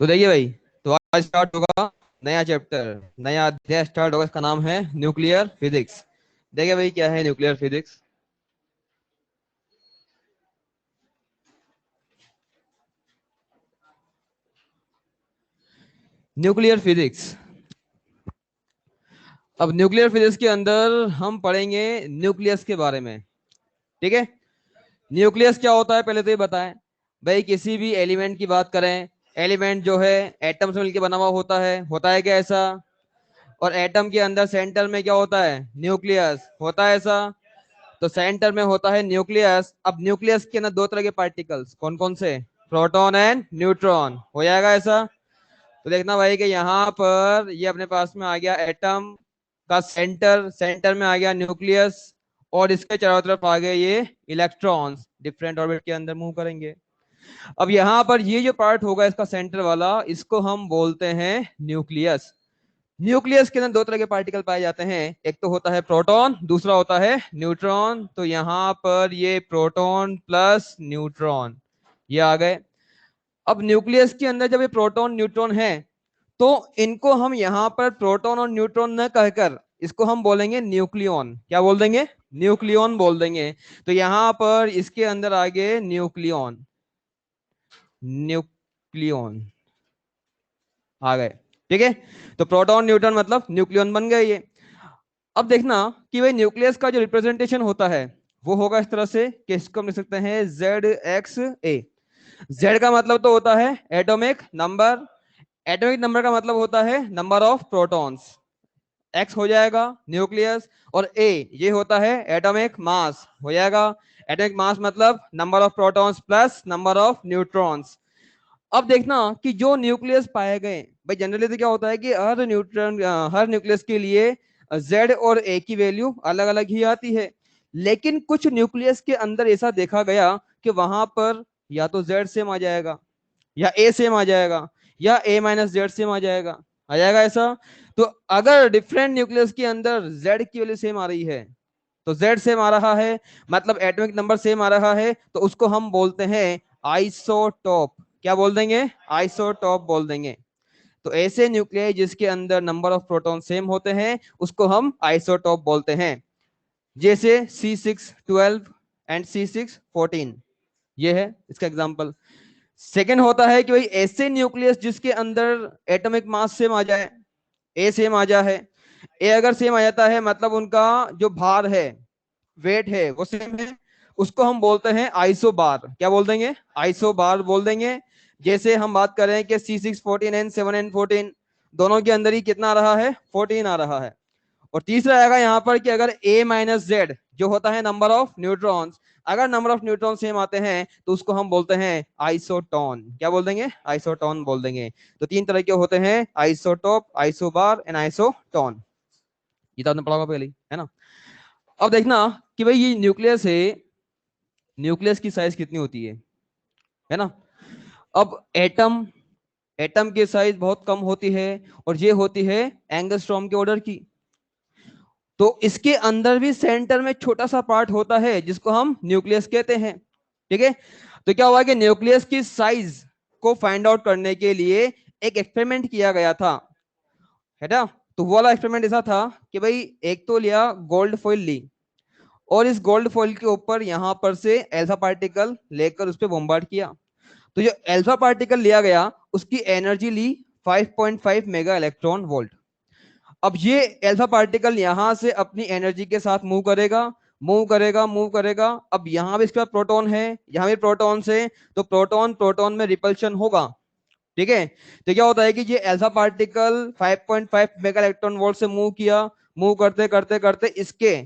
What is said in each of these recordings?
तो देखिए भाई, तो आज स्टार्ट होगा नया चैप्टर, नया अध्याय स्टार्ट होगा। इसका नाम है न्यूक्लियर फिजिक्स। देखिए भाई, क्या है न्यूक्लियर फिजिक्स। न्यूक्लियर फिजिक्स, अब न्यूक्लियर फिजिक्स के अंदर हम पढ़ेंगे न्यूक्लियस के बारे में। ठीक है, न्यूक्लियस क्या होता है पहले तो ये बताएं भाई। किसी भी एलिमेंट की बात करें, एलिमेंट जो है एटम से मिलकर बना हुआ होता है क्या ऐसा? और एटम के अंदर सेंटर में क्या होता है? न्यूक्लियस होता है ऐसा। तो सेंटर में होता है न्यूक्लियस। अब न्यूक्लियस के अंदर दो तरह के पार्टिकल्स, कौन कौन से? Proton and neutron. हो जाएगा ऐसा। तो देखना भाई कि यहाँ पर ये अपने पास में आ गया एटम का सेंटर, सेंटर में आ गया न्यूक्लियस, और इसके चारों तरफ आ गए ये इलेक्ट्रॉन्स, डिफरेंट ऑर्बिट के अंदर मूव करेंगे। अब यहाँ पर ये जो पार्ट होगा इसका सेंटर वाला, इसको हम बोलते हैं न्यूक्लियस। न्यूक्लियस के अंदर दो तरह के पार्टिकल पाए जाते हैं, एक तो होता है प्रोटॉन, दूसरा होता है न्यूट्रॉन। तो यहाँ पर ये प्रोटॉन प्लस न्यूट्रॉन ये आ गए। अब न्यूक्लियस के अंदर जब ये प्रोटॉन न्यूट्रॉन है, तो इनको हम यहाँ पर प्रोटॉन और न्यूट्रॉन न कहकर इसको हम बोलेंगे न्यूक्लियॉन। क्या बोल देंगे? न्यूक्लियॉन बोल देंगे। तो यहाँ पर इसके अंदर आ गए न्यूक्लियॉन, न्यूक्लियॉन आ गए। ठीक है, तो प्रोटॉन न्यूट्रॉन मतलब न्यूक्लियॉन बन गए ये। अब देखना कि भाई न्यूक्लियस का जो रिप्रेजेंटेशन होता है वो होगा इस तरह से कि इसको हम लिख सकते हैं ZXA। Z का मतलब तो होता है एटॉमिक नंबर, एटॉमिक नंबर का मतलब होता है नंबर ऑफ प्रोटॉन्स। X हो जाएगा न्यूक्लियस, और A ये होता है एटॉमिक मास, हो जाएगा। एटॉमिक मास मतलब number of protons plus number of neutrons. अब देखना कि जो न्यूक्लियस पाए गए भाई, जनरली तो क्या होता है कि हर न्यूक्लियस के लिए जेड और ए की वैल्यू अलग अलग ही आती है। लेकिन कुछ न्यूक्लियस के अंदर ऐसा देखा गया कि वहां पर या तो जेड सेम आ जाएगा, या ए सेम आ जाएगा, या ए माइनस जेड सेम आ जाएगा ऐसा। तो अगर डिफरेंट न्यूक्लियस के अंदर जेड की वैल्यू सेम आ रही है, तो जेड सेम आ रहा है मतलब एटॉमिक नंबर सेम आ रहा है, तो उसको हम बोलते हैं आइसोटोप। क्या बोल देंगे? आइसोटोप बोल देंगे। तो ऐसे न्यूक्लियाई जिसके अंदर नंबर ऑफ प्रोटॉन सेम होते हैं उसको हम आइसोटोप बोलते हैं। जैसे C612 एंड C614, ये है इसका एग्जांपल। सेकेंड होता है कि भाई ऐसे न्यूक्लियस जिसके अंदर एटॉमिक मास सेम आ जाए, ए सेम आ जाए। ए अगर सेम आ जाता है मतलब उनका जो भार है, वेट है, वो सेम है, उसको हम बोलते हैं आइसोबार। क्या बोल देंगे? आइसोबार बोल देंगे। जैसे हम बात करें कि C614 एंड 7N14 दोनों के अंदर ही कितना आ रहा है? 14 आ रहा है। और तीसरा आएगा यहाँ पर कि अगर A माइनस जेड जो होता है नंबर ऑफ न्यूट्रॉन्स, अगर नंबर ऑफ न्यूट्रॉन सेम आते हैं तो उसको हम बोलते हैं आइसोटोन। क्या बोल देंगे? आइसोटोन बोल देंगे। तो तीन तरह के होते हैं, आइसोटोप, आइसोबार एंड आइसोटोन। ये तो आपने पढ़ा होगा पहले ही, है ना। अब देखना कि भाई ये न्यूक्लियस है, न्यूक्लियस की साइज कितनी होती है ना। अब एटम, एटम की साइज बहुत कम होती है, और ये होती है एंगस्ट्रॉम के ऑर्डर की। तो इसके अंदर भी सेंटर में छोटा सा पार्ट होता है जिसको हम न्यूक्लियस कहते हैं। ठीक है, तो क्या हुआ कि न्यूक्लियस की साइज को फाइंड आउट करने के लिए एक एक्सपेरिमेंट किया गया था, है ना। तो वो वाला एक्सपेरिमेंट ऐसा था कि भाई एक तो लिया, गोल्ड फॉइल ली, और इस गोल्ड फॉइल के ऊपर यहां पर से एल्फा पार्टिकल लेकर उस पर बॉम्बार्ड किया। तो जो एल्फा पार्टिकल लिया गया उसकी एनर्जी ली 5.5 मेगा इलेक्ट्रॉन वोल्ट। अब ये एल्फा पार्टिकल यहां से अपनी एनर्जी के साथ मूव करेगा, मूव करेगा, मूव करेगा। अब यहां भी इसके पास प्रोटॉन है, यहां भी प्रोटॉन से, तो प्रोटॉन प्रोटॉन में रिपल्शन होगा। ठीक है, तो क्या होता है कि ये alpha particle 5.5 mega electron volt से मूव किया, मूव करते करते करते इसके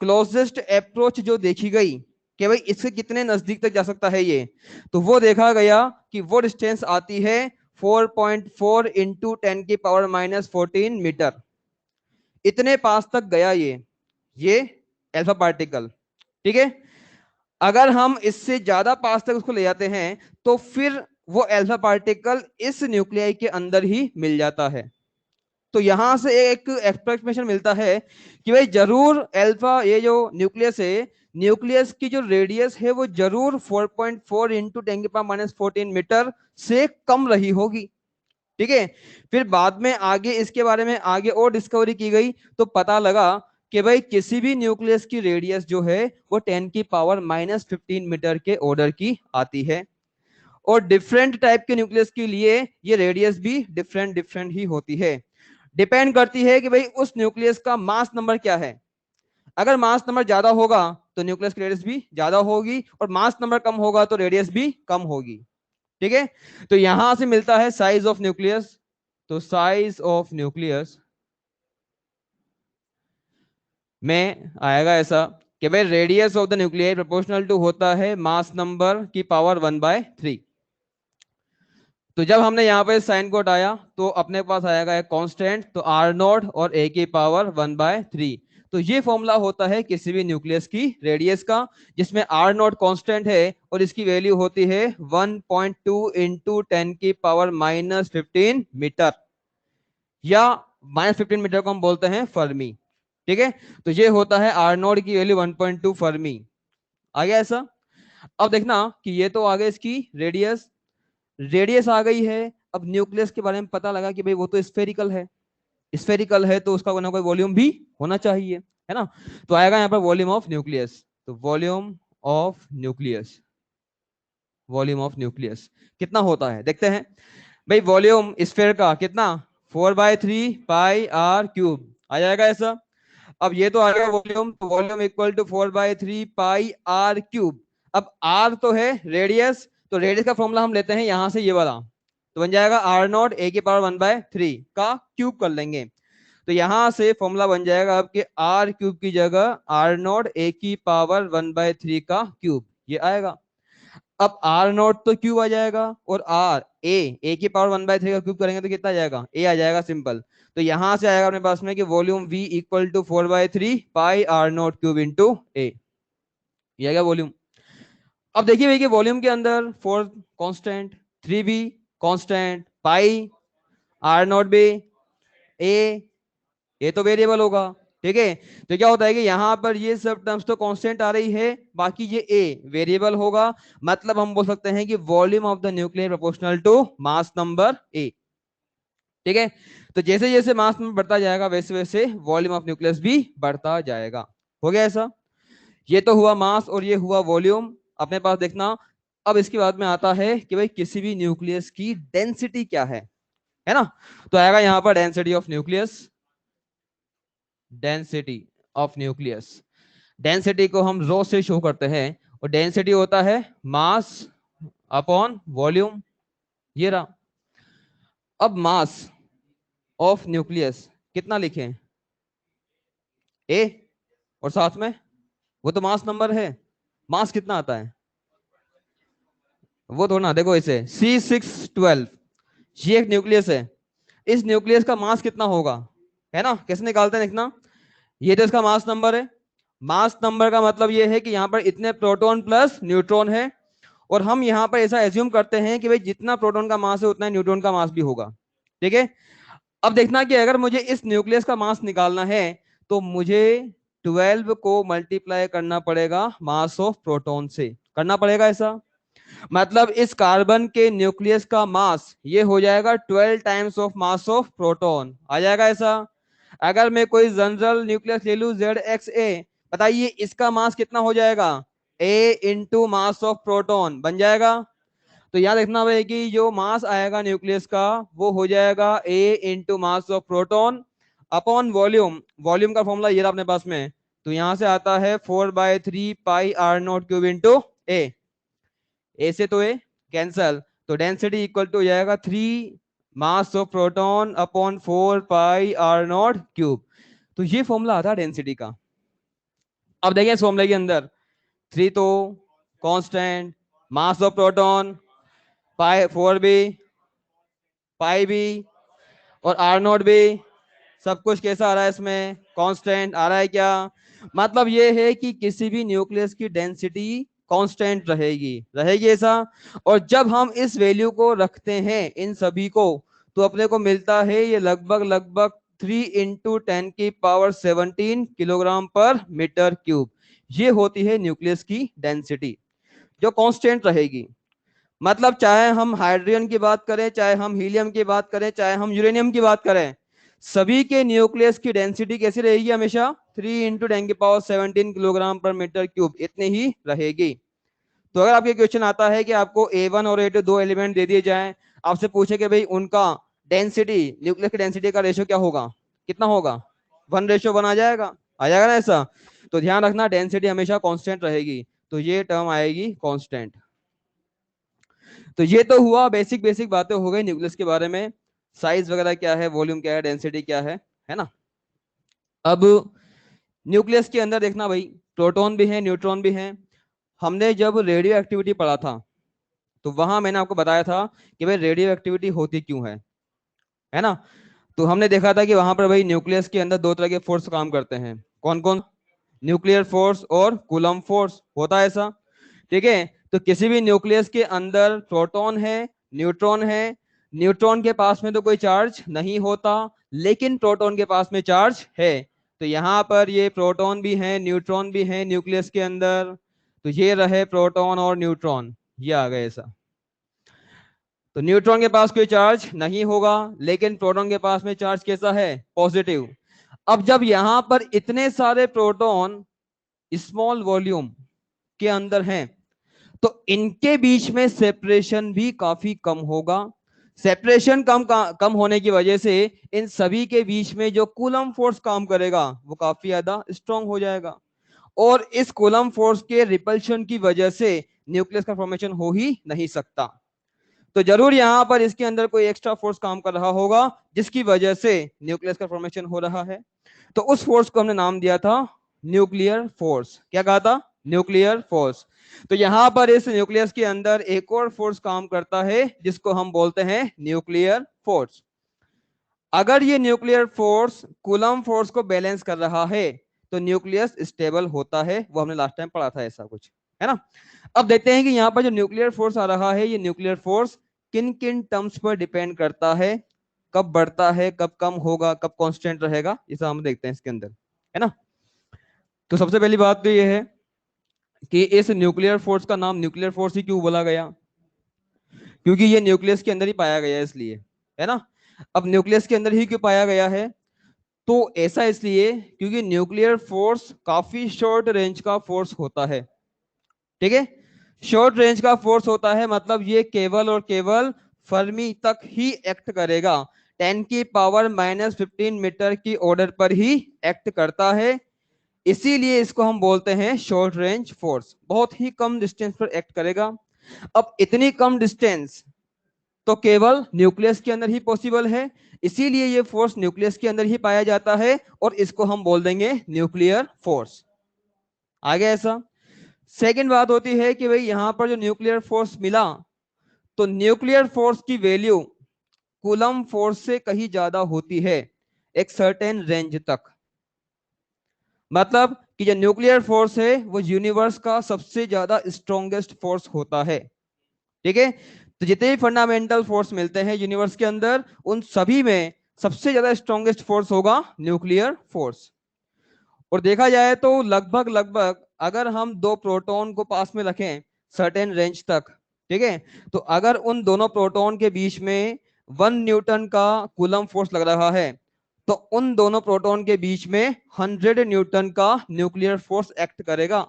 क्लोजेस्ट अप्रोच जो देखी गई कि भाई इससे कितने नजदीक तक जा सकता है ये, तो वो देखा गया कि वो डिस्टेंस आती है 4.4 इंटू 10⁻⁻14 मीटर। इतने पास तक गया ये एल्फा पार्टिकल। ठीक है, अगर हम इससे ज्यादा पास तक उसको ले जाते हैं तो फिर वो एल्फा पार्टिकल इस न्यूक्लियाई के अंदर ही मिल जाता है। तो यहां से एक एक्सप्रेशन मिलता है कि भाई जरूर अल्फा, ये जो न्यूक्लियस है, न्यूक्लियस की जो रेडियस है वो जरूर 4.4 इंटू 10⁻⁻14 मीटर से कम रही होगी। ठीक है, फिर बाद में आगे इसके बारे में आगे और डिस्कवरी की गई तो पता लगा कि भाई किसी भी न्यूक्लियस की रेडियस जो है वो 10⁻⁻15 मीटर के ऑर्डर की आती है, और डिफरेंट टाइप के न्यूक्लियस के लिए ये रेडियस भी डिफरेंट डिफरेंट ही होती है। डिपेंड करती है कि भाई उस न्यूक्लियस का मास नंबर क्या है। अगर मास नंबर ज्यादा होगा तो न्यूक्लियस की रेडियस भी ज्यादा होगी, और मास नंबर कम होगा तो रेडियस भी कम होगी। ठीक है, तो यहां से मिलता है साइज ऑफ न्यूक्लियस। तो साइज ऑफ न्यूक्लियस में आएगा ऐसा कि भाई radius of the nuclear proportional to होता है मास नंबर की पावर 1/3। तो जब हमने यहाँ पे साइन को हटाया तो अपने पास आएगा एक कांस्टेंट, तो आर नॉट और ए की पावर 1/3। तो ये फॉर्मूला होता है किसी भी न्यूक्लियस की रेडियस का, जिसमें आर नॉट कांस्टेंट है और इसकी वैल्यू होती है 1.2 इंटू 10⁻⁻15 मीटर, या -15 मीटर को हम बोलते हैं फर्मी। ठीक है, तो ये होता है आर नॉट की वैल्यू 1.2 फर्मी। आ गया ऐसा। अब देखना कि ये तो आ गया इसकी रेडियस, रेडियस आ गई है। अब न्यूक्लियस के बारे में पता लगा कि भाई वो तो स्फेरिकल है, स्फेरिकल है तो उसका कोई ना कोई वॉल्यूम भी होना चाहिए, है ना। तो आएगा यहाँ पर वॉल्यूम ऑफ न्यूक्लियस। तो volume of nucleus, volume of nucleus कितना होता है देखते हैं। भाई वॉल्यूम स्फेयर का कितना, 4/3 पाई r क्यूब आ जाएगा ऐसा। अब ये तो आ गया वॉल्यूम, तो volume equal to 4/3 pi r cube. अब r तो है रेडियस, तो रेडियस का फॉर्मूला हम लेते हैं यहां से ये वाला, तो बन जाएगा आर नॉट ए की पावर 1/3 का क्यूब कर लेंगे। तो यहां से फॉर्मूला बन जाएगा आपके आर क्यूब की जगह आर नॉट ए की पावर 1/3 का क्यूब, ये आएगा। अब आर नॉट तो क्यूब आ जाएगा, और आर ए की पावर 1/3 का क्यूब करेंगे तो कितना आ जाएगा, ए आ जाएगा सिंपल। तो यहां से आएगा अपने पास में कि volume v equal to 4/3 pi r0 cube into A, ये आ गया वॉल्यूम। अब देखिए भैया वॉल्यूम के अंदर 4 कांस्टेंट, 3 भी कांस्टेंट, पाई आर नॉट भी, ए ये तो वेरिएबल होगा। ठीक है, तो क्या होता है कि यहाँ पर ये सब टर्म्स तो कांस्टेंट आ रही है, बाकी ये ए वेरिएबल होगा। मतलब हम बोल सकते हैं कि volume of the nuclear proportional to mass number A. ठीक है, तो जैसे जैसे मास नंबर बढ़ता जाएगा वैसे वैसे वॉल्यूम ऑफ न्यूक्लियस भी बढ़ता जाएगा। हो गया ऐसा। ये तो हुआ मास और ये हुआ वॉल्यूम अपने पास देखना। अब इसके बाद में आता है कि भाई किसी भी न्यूक्लियस की डेंसिटी क्या है ना। तो आएगा यहाँ पर density of nucleus, density of nucleus. Density को हम रो से शो करते हैं, और डेंसिटी होता है मास अपॉन वॉल्यूम, ये रहा। अब मास ऑफ न्यूक्लियस कितना लिखें, ए, और साथ में वो तो मास नंबर है, मास कितना आता है वो थोड़ा ना, देखो इसे C612, ये एक न्यूक्लियस है। इस न्यूक्लियस का मास कितना होगा, है ना, कैसे निकालते हैं देखना। ये तो इसका मास नंबर है। मास नंबर का मतलब ये है कि यहाँ पर इतने प्रोटॉन प्लस न्यूट्रॉन है, और हम यहाँ पर ऐसा एज्यूम करते हैं कि भाई जितना प्रोटॉन का मास है उतना न्यूट्रॉन का मास भी होगा। ठीक है, अब देखना कि अगर मुझे इस न्यूक्लियस का मास निकालना है तो मुझे 12 को मल्टीप्लाई करना पड़ेगा मास ऑफ प्रोटॉन से, करना पड़ेगा ऐसा। मतलब इस कार्बन के न्यूक्लियस का मास ये हो जाएगा 12 times of mass of proton, आ जाएगा ऐसा। अगर मैं कोई जनरल न्यूक्लियस ले लू ZXA, बताइए इसका मास कितना हो जाएगा, A into mass of proton बन जाएगा। तो याद रखना भाई कि जो मास आएगा न्यूक्लियस का वो हो जाएगा A into mass of proton upon volume. Volume का फॉर्मूला ये रहा अपने पास में, तो यहां से आता है 4/3 पाई r0 क्यूब इंटू ए से तो ए कैंसल, तो डेंसिटी इक्वल टू हो जाएगा 3 मास of proton upon 4 pi r0 cube. तो ये फॉर्मूला आता है डेंसिटी का। अब देखिए इस फॉर्मूले के अंदर 3 तो कांस्टेंट, मास ऑफ प्रोटॉन पाई 4 भी, पाई भी, और r0 भी, सब कुछ कैसा आ रहा है इसमें, कांस्टेंट आ रहा है क्या। मतलब ये है कि किसी भी न्यूक्लियस की डेंसिटी कांस्टेंट रहेगी, रहेगी ऐसा। और जब हम इस वैल्यू को रखते हैं इन सभी को, तो अपने को मिलता है ये लगभग लगभग 3 इंटू 10 की पावर 17 किलोग्राम पर मीटर क्यूब। ये होती है न्यूक्लियस की डेंसिटी, जो कांस्टेंट रहेगी। मतलब चाहे हम हाइड्रोजन की बात करें, चाहे हम हीलियम की बात करें, चाहे हम यूरेनियम की बात करें, सभी के न्यूक्लियस की डेंसिटी कैसी रहेगी? हमेशा 3 × 10⁻17 किलोग्राम पर मीटर क्यूब इतनी ही रहेगी। तो अगर आपके क्वेश्चन आता है कि आपको A1 और A2 दो एलिमेंट दे दिए जाएं, आपसे पूछे कि भाई उनका डेंसिटी, न्यूक्लियस की डेंसिटी का रेशियो क्या होगा, कितना होगा, 1:1 आ जाएगा, आ जाएगा ना ऐसा। तो ध्यान रखना डेंसिटी हमेशा कांस्टेंट रहेगी, तो ये टर्म आएगी कांस्टेंट। तो ये तो हुआ बेसिक बेसिक बातें हो गई न्यूक्लियस के बारे में, साइज वगैरह क्या है, वॉल्यूम क्या है, डेंसिटी क्या है ना। अब न्यूक्लियस के अंदर देखना भाई, प्रोटॉन भी है, न्यूट्रॉन भी है। हमने जब रेडियो एक्टिविटी पढ़ा था, तो वहां मैंने आपको बताया था कि भाई रेडियो एक्टिविटी होती क्यों है ना। तो हमने देखा था कि वहां पर भाई न्यूक्लियस के अंदर दो तरह के फोर्स काम करते हैं। कौन कौन? न्यूक्लियर फोर्स और कूलम फोर्स, होता है ऐसा, ठीक है। तो किसी भी न्यूक्लियस के अंदर प्रोटॉन है, न्यूट्रॉन है। न्यूट्रॉन के पास में तो कोई चार्ज नहीं होता, लेकिन प्रोटॉन के पास में चार्ज है। तो यहां पर ये प्रोटॉन भी है, न्यूट्रॉन भी है न्यूक्लियस के अंदर। तो ये रहे प्रोटॉन और न्यूट्रॉन, ये आ गए ऐसा। तो न्यूट्रॉन के पास कोई चार्ज नहीं होगा, लेकिन प्रोटॉन के पास में चार्ज कैसा है? पॉजिटिव। अब जब यहां पर इतने सारे प्रोटॉन स्मॉल वॉल्यूम के अंदर हैं, तो इनके बीच में सेपरेशन भी काफी कम होगा। सेपरेशन कम होने की वजह से इन सभी के बीच में जो कूलम फोर्स काम करेगा वो काफी ज्यादा स्ट्रांग हो जाएगा, और इस कूलम फोर्स के रिपल्शन की वजह से न्यूक्लियस का फॉर्मेशन हो ही नहीं सकता। तो जरूर यहां पर इसके अंदर कोई एक्स्ट्रा फोर्स काम कर रहा होगा, जिसकी वजह से न्यूक्लियस का फॉर्मेशन हो रहा है। तो उस फोर्स को हमने नाम दिया था न्यूक्लियर फोर्स। क्या कहा था? Nuclear force. तो यहां पर इस न्यूक्लियस के अंदर एक और फोर्स काम करता है, जिसको हम बोलते हैं न्यूक्लियर फोर्स। अगर ये न्यूक्लियर फोर्स कूलम फोर्स को बैलेंस कर रहा है, तो न्यूक्लियस स्टेबल होता है। वो हमने लास्ट टाइम पढ़ा था ऐसा कुछ, है ना। अब देखते हैं कि यहाँ पर जो न्यूक्लियर फोर्स आ रहा है, ये न्यूक्लियर फोर्स किन किन टर्म्स पर डिपेंड करता है, कब बढ़ता है, कब कम होगा, कब कांस्टेंट रहेगा, ये सब हम देखते हैं इसके अंदर, है ना। तो सबसे पहली बात तो ये है कि इस न्यूक्लियर फोर्स का नाम न्यूक्लियर फोर्स ही क्यों बोला गया? क्योंकि ये न्यूक्लियस के अंदर ही पाया गया है, इसलिए, है ना। अब न्यूक्लियस के अंदर ही क्यों पाया गया है? तो ऐसा इसलिए क्योंकि न्यूक्लियर फोर्स काफी शॉर्ट रेंज का फोर्स होता है, ठीक है। शॉर्ट रेंज का फोर्स होता है, मतलब ये केवल और केवल फर्मी तक ही एक्ट करेगा। 10⁻⁻15 मीटर की ऑर्डर पर ही एक्ट करता है। इसीलिए इसको हम बोलते हैं शॉर्ट रेंज फोर्स। बहुत ही कम डिस्टेंस पर एक्ट करेगा। अब इतनी कम डिस्टेंस तो केवल न्यूक्लियस के अंदर ही पॉसिबल है, इसीलिए ये फोर्स न्यूक्लियस के अंदर ही पाया जाता है, और इसको हम बोल देंगे न्यूक्लियर फोर्स। आगे ऐसा सेकंड बात होती है कि भाई यहां पर जो न्यूक्लियर फोर्स मिला, तो न्यूक्लियर फोर्स की वैल्यू कूलम फोर्स से कहीं ज्यादा होती है एक सर्टेन रेंज तक। मतलब कि जो न्यूक्लियर फोर्स है वो यूनिवर्स का सबसे ज्यादा स्ट्रॉन्गेस्ट फोर्स होता है, ठीक है। तो जितने भी फंडामेंटल फोर्स मिलते हैं यूनिवर्स के अंदर, उन सभी में सबसे ज्यादा स्ट्रॉन्गेस्ट फोर्स होगा न्यूक्लियर फोर्स। और देखा जाए तो लगभग लगभग अगर हम दो प्रोटॉन को पास में रखें सर्टेन रेंज तक, ठीक है, तो अगर उन दोनों प्रोटॉन के बीच में 1 न्यूटन का कूलम फोर्स लग रहा है, तो उन दोनों प्रोटॉन के बीच में 100 न्यूटन का न्यूक्लियर फोर्स एक्ट करेगा।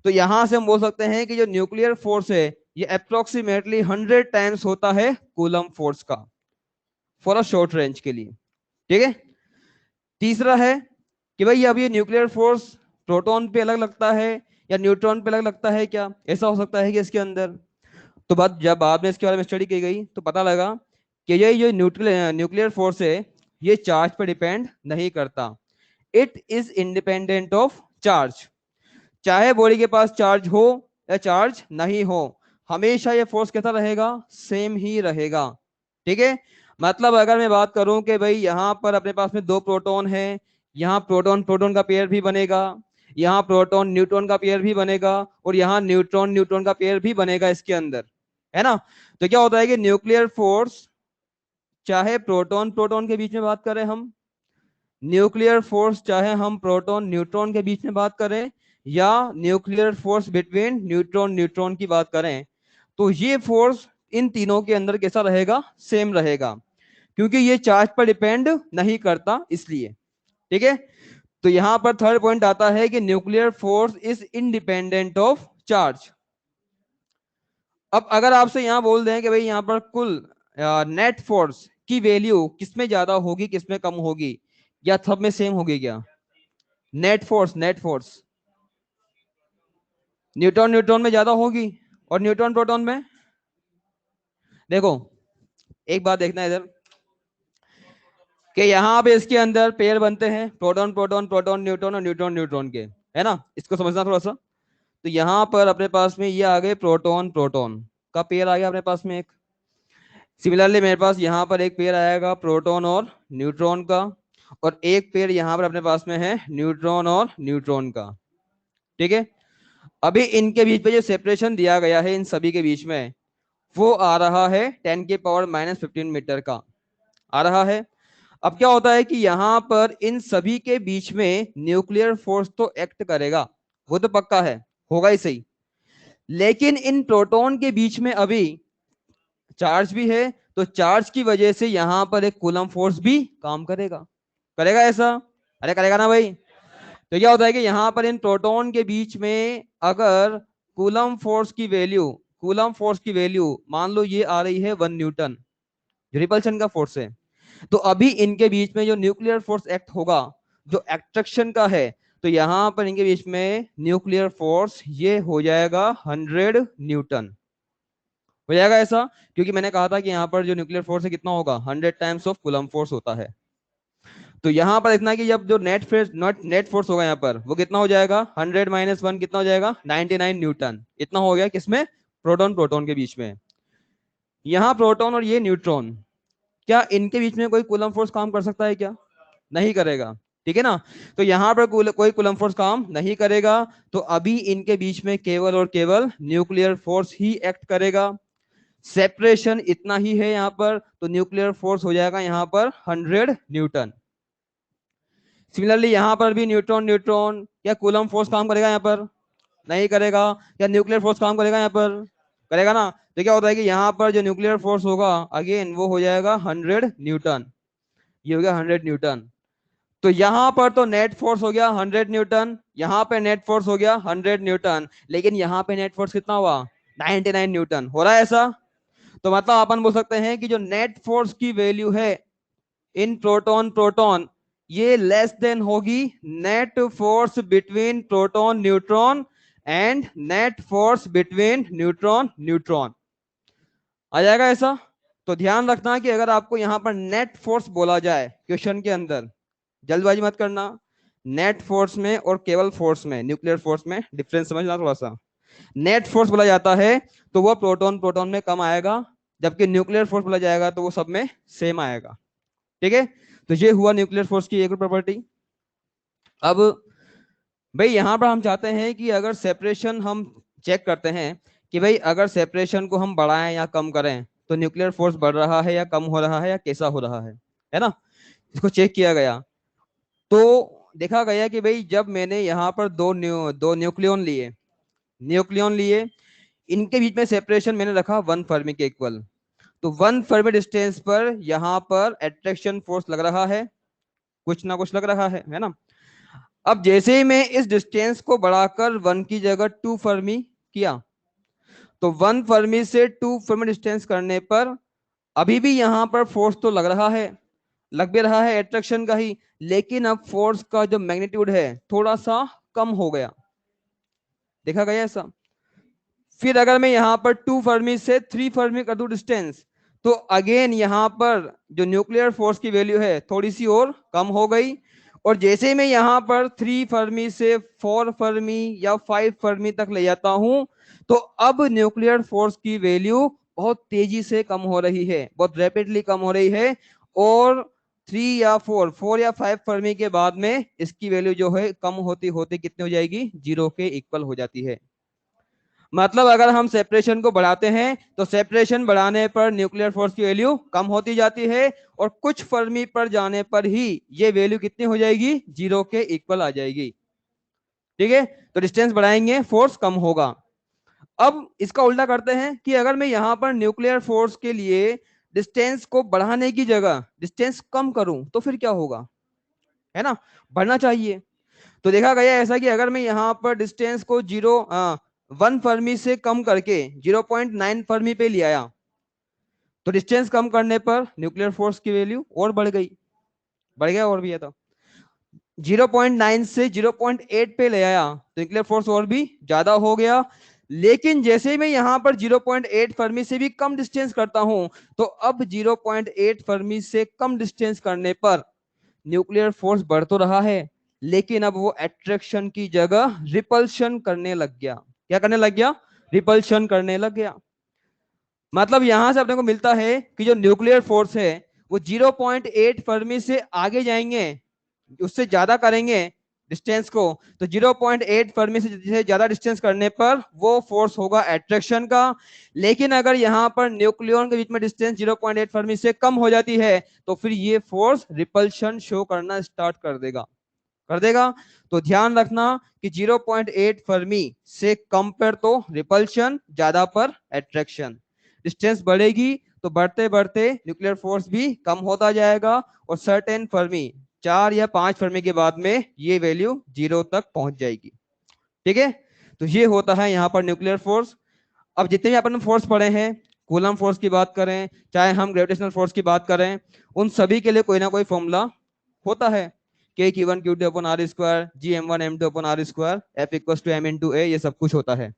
तो यहां से हम बोल सकते हैं कि जो न्यूक्लियर फोर्स है ये अप्रोक्सीमेटली 100 टाइम्स होता है कूलम फोर्स का, फॉर अ शॉर्ट रेंज के लिए, ठीक है। तीसरा है कि भाई अब ये न्यूक्लियर फोर्स प्रोटॉन पे अलग लगता है या न्यूट्रॉन पे अलग लगता है क्या? ऐसा हो सकता है कि इसके अंदर, तो बात जब बाद में इसके बारे में स्टडी की गई तो पता लगा कि ये जो न्यूक्लियर फोर्स है ये चार्ज पर डिपेंड नहीं करता। It is independent of charge. चाहे बॉडी के पास चार्ज हो या चार्ज नहीं हो, हमेशा ये फोर्स कैसा रहेगा? सेम ही रहेगा, ठीक है। मतलब अगर मैं बात करूं कि भाई यहां पर अपने पास में दो प्रोटॉन है, यहाँ प्रोटॉन प्रोटॉन का पेयर भी बनेगा, यहाँ प्रोटॉन न्यूट्रॉन का पेयर भी बनेगा, और यहाँ न्यूट्रॉन न्यूट्रॉन का पेयर भी बनेगा इसके अंदर, है ना। तो क्या होता है कि न्यूक्लियर फोर्स, चाहे प्रोटॉन प्रोटॉन के बीच में बात करें हम, न्यूक्लियर फोर्स चाहे हम प्रोटॉन न्यूट्रॉन के बीच में बात करें, या nuclear force between neutron neutron की बात करें, तो ये फोर्स इन तीनों के अंदर कैसा रहेगा? सेम रहेगा, क्योंकि ये चार्ज पर डिपेंड नहीं करता इसलिए। ठीक है, तो यहां पर थर्ड पॉइंट आता है कि nuclear force is independent of charge. अब अगर आपसे यहां बोल दें कि भाई यहां पर कुल नेट फोर्स की वैल्यू किसमें ज्यादा होगी किसमें कम होगी, या सब में सेम होगी क्या? नेट फोर्स न्यूट्रॉन न्यूट्रॉन में ज्यादा होगी और न्यूट्रॉन प्रोटॉन में। देखो एक बात देखना इधर कि यहाँ पे इसके अंदर पेयर बनते हैं, प्रोटॉन प्रोटॉन प्रोटॉन न्यूट्रॉन और न्यूट्रॉन न्यूट्रॉन के, है ना? इसको समझना थोड़ा सा। तो यहाँ पर अपने पास में ये आ गए प्रोटॉन प्रोटॉन का पेयर आ गया अपने पास में एक। सिमिलरली मेरे पास यहाँ पर एक पेयर आएगा प्रोटॉन और न्यूट्रॉन का, और एक पेयर यहाँ पर अपने पास में है न्यूट्रॉन और न्यूट्रॉन का। ठीक है, अभी इनके बीच में जो सेपरेशन दिया गया है इन सभी के बीच में, वो आ रहा है 10⁻⁻15 मीटर का आ रहा है। अब क्या होता है कि यहां पर इन सभी के बीच में न्यूक्लियर फोर्स तो एक्ट करेगा, वो तो पक्का है, होगा ही सही। लेकिन इन प्रोटॉन के बीच में अभी चार्ज भी है, तो चार्ज की वजह से यहां पर एक कूलम फोर्स भी काम करेगा। करेगा ऐसा? अरे करेगा ना भाई। तो क्या होता है कि यहां पर इन प्रोटॉन के बीच में अगर कूलम फोर्स की वैल्यू मान लो ये आ रही है 1 न्यूटन, जो रिपल्शन का फोर्स है, तो अभी इनके बीच में जो न्यूक्लियर फोर्स एक्ट होगा जो एट्रैक्शन का है, तो यहां पर इनके बीच में न्यूक्लियर फोर्स ये हो जाएगा 100 न्यूटन हो जाएगा ऐसा, क्योंकि मैंने कहा था कि यहां पर जो न्यूक्लियर फोर्स है कितना होगा? 100 टाइम्स ऑफ कूलम फोर्स होता है। तो यहां पर इतना कि जब जो नेट फोर्स होगा यहाँ पर वो कितना हो जाएगा? 100 - 1 कितना हो जाएगा? 99 न्यूटन। इतना हो गया किसमें? प्रोटॉन प्रोटॉन के बीच में। यहाँ प्रोटॉन और ये न्यूट्रॉन, क्या इनके बीच में कोई कूलम फोर्स काम कर सकता है क्या? नहीं करेगा। ठीक है ना? तो यहां पर कोई कूलम फोर्स काम नहीं करेगा, तो अभी इनके बीच में केवल और केवल न्यूक्लियर फोर्स ही एक्ट करेगा। सेपरेशन इतना ही है यहां पर, तो न्यूक्लियर फोर्स हो जाएगा यहां पर 100 न्यूटन। सिमिलरली यहां पर भी न्यूट्रॉन न्यूट्रॉन, क्या कूलम फोर्स काम करेगा यहाँ पर? नहीं करेगा। क्या न्यूक्लियर फोर्स काम करेगा यहाँ पर? करेगा ना? तो क्या होता है कि यहाँ पर जो न्यूक्लियर फोर्स होगा अगेन वो हो जाएगा 100 न्यूटन। ये हो गया 100 न्यूटन। तो यहां पर तो नेट फोर्स हो गया 100 न्यूटन, यहां पे नेट फोर्स हो गया 100 न्यूटन, लेकिन यहां पे नेट फोर्स कितना हुआ? 99 न्यूटन। हो रहा है ऐसा? तो मतलब अपन बोल सकते हैं कि जो नेट फोर्स की वैल्यू है इन प्रोटॉन प्रोटॉन, ये लेस देन होगी net force between proton neutron and net force between neutron neutron. आ जाएगा ऐसा? तो ध्यान रखना कि अगर आपको यहां पर नेट फोर्स बोला जाए क्वेश्चन के अंदर, जल्दबाजी मत करना। नेट फोर्स में और केवल फोर्स में, न्यूक्लियर फोर्स में डिफरेंस समझना थोड़ा सा। नेट फोर्स बोला जाता है तो वो प्रोटॉन प्रोटॉन में कम आएगा, जबकि न्यूक्लियर फोर्स बोला जाएगा तो वो सब में सेम आएगा। ठीक है, तो ये हुआ न्यूक्लियर फोर्स की एक प्रॉपर्टी। अब भाई यहां पर हम चाहते हैं कि अगर सेपरेशन हम चेक करते हैं कि भाई अगर सेपरेशन को हम बढ़ाएं या कम करें तो न्यूक्लियर फोर्स बढ़ रहा है या कम हो रहा है या कैसा हो रहा है ना? इसको चेक किया गया तो देखा गया कि भाई जब मैंने यहाँ पर दो न्यूक्लियन लिए, इनके बीच में सेपरेशन मैंने रखा 1 फर्मी के इक्वल, तो 1 फर्मी डिस्टेंस पर यहाँ पर एट्रैक्शन फोर्स लग रहा है, कुछ ना कुछ लग रहा है ना? अब जैसे ही मैं इस डिस्टेंस को बढ़ाकर 1 की जगह 2 फर्मी किया, तो 1 फर्मी से 2 फर्मी डिस्टेंस करने पर अभी भी यहां पर फोर्स तो लग भी रहा है एट्रैक्शन का ही, लेकिन अब फोर्स का जो मैग्नीट्यूड है थोड़ा सा कम हो गया। देखा गया ऐसा? फिर अगर मैं यहां पर 2 फर्मी से 3 फर्मी कर दूं डिस्टेंस, तो अगेन यहां पर जो न्यूक्लियर फोर्स की वैल्यू है थोड़ी सी और कम हो गई। और जैसे मैं यहां पर 3 फर्मी से 4 फर्मी या 5 फर्मी तक ले जाता हूं, तो अब न्यूक्लियर फोर्स की वैल्यू बहुत तेजी से कम हो रही है, बहुत रैपिडली कम हो रही है। और 3 या 4 या 5 फर्मी के बाद में इसकी वैल्यू जो है कम होती होती कितनी हो जाएगी? 0 के इक्वल हो जाती है। मतलब अगर हम सेपरेशन को बढ़ाते हैं तो सेपरेशन बढ़ाने पर न्यूक्लियर फोर्स की वैल्यू कम होती जाती है, और कुछ फर्मी पर जाने पर ही ये वैल्यू कितनी हो जाएगी? 0 के इक्वल आ जाएगी। ठीक है, तो डिस्टेंस बढ़ाएंगे फोर्स कम होगा। अब इसका उल्टा करते हैं कि अगर मैं यहां पर न्यूक्लियर फोर्स के लिए डिस्टेंस को बढ़ाने की जगह डिस्टेंस कम करूं तो फिर क्या होगा, है ना, बढ़ना चाहिए। तो देखा गया ऐसा कि अगर मैं यहाँ पर डिस्टेंस को 1 फर्मी से कम करके 0.9 फर्मी पे ले आया तो डिस्टेंस कम करने पर न्यूक्लियर फोर्स की वैल्यू और बढ़ गई, बढ़ गया और भी है। तो 0.9 से 0.8 पे ले आया तो न्यूक्लियर फोर्स और भी ज्यादा हो गया। लेकिन जैसे ही मैं यहां पर 0.8 फर्मी से भी कम डिस्टेंस करता हूं तो अब 0.8 फर्मी से कम डिस्टेंस करने पर न्यूक्लियर फोर्स बढ़ तो रहा है लेकिन अब वो अट्रैक्शन की जगह रिपल्शन करने लग गया। क्या करने लग गया, रिपल्शन करने लग गया। मतलब यहां से अपने को मिलता है कि जो न्यूक्लियर फोर्स है वो 0.8 फर्मी से आगे जाएंगे, उससे ज्यादा करेंगे डिस्टेंस को, तो 0.8 फर्मी से ज्यादा डिस्टेंस करने पर वो फोर्स होगा अट्रैक्शन का। लेकिन अगर यहां पर न्यूक्लियन के बीच में डिस्टेंस 0.8 फर्मी से कम हो जाती है तो फिर ये फोर्स रिपल्शन शो करना स्टार्ट कर देगा, कर देगा। तो ध्यान रखना कि 0.8 फर्मी से कम पर तो रिपल्शन, ज्यादा पर अट्रैक्शन। डिस्टेंस बढ़ेगी तो बढ़ते बढ़ते न्यूक्लियर फोर्स भी कम होता जाएगा और सर्टेन फर्मी 4 या 5 फर्मी के बाद में ये वैल्यू 0 तक पहुंच जाएगी। ठीक है, तो ये होता है यहाँ पर न्यूक्लियर फोर्स। अब जितने भी अपन फोर्स पढ़े हैं, कूलम फोर्स की बात करें चाहे हम ग्रेविटेशनल फोर्स की बात करें, उन सभी के लिए कोई ना कोई फॉर्मूला होता है। K Q1 Q2 upon R square, G M1 M2 upon R square, F equals to M into A, ये सब कुछ होता है।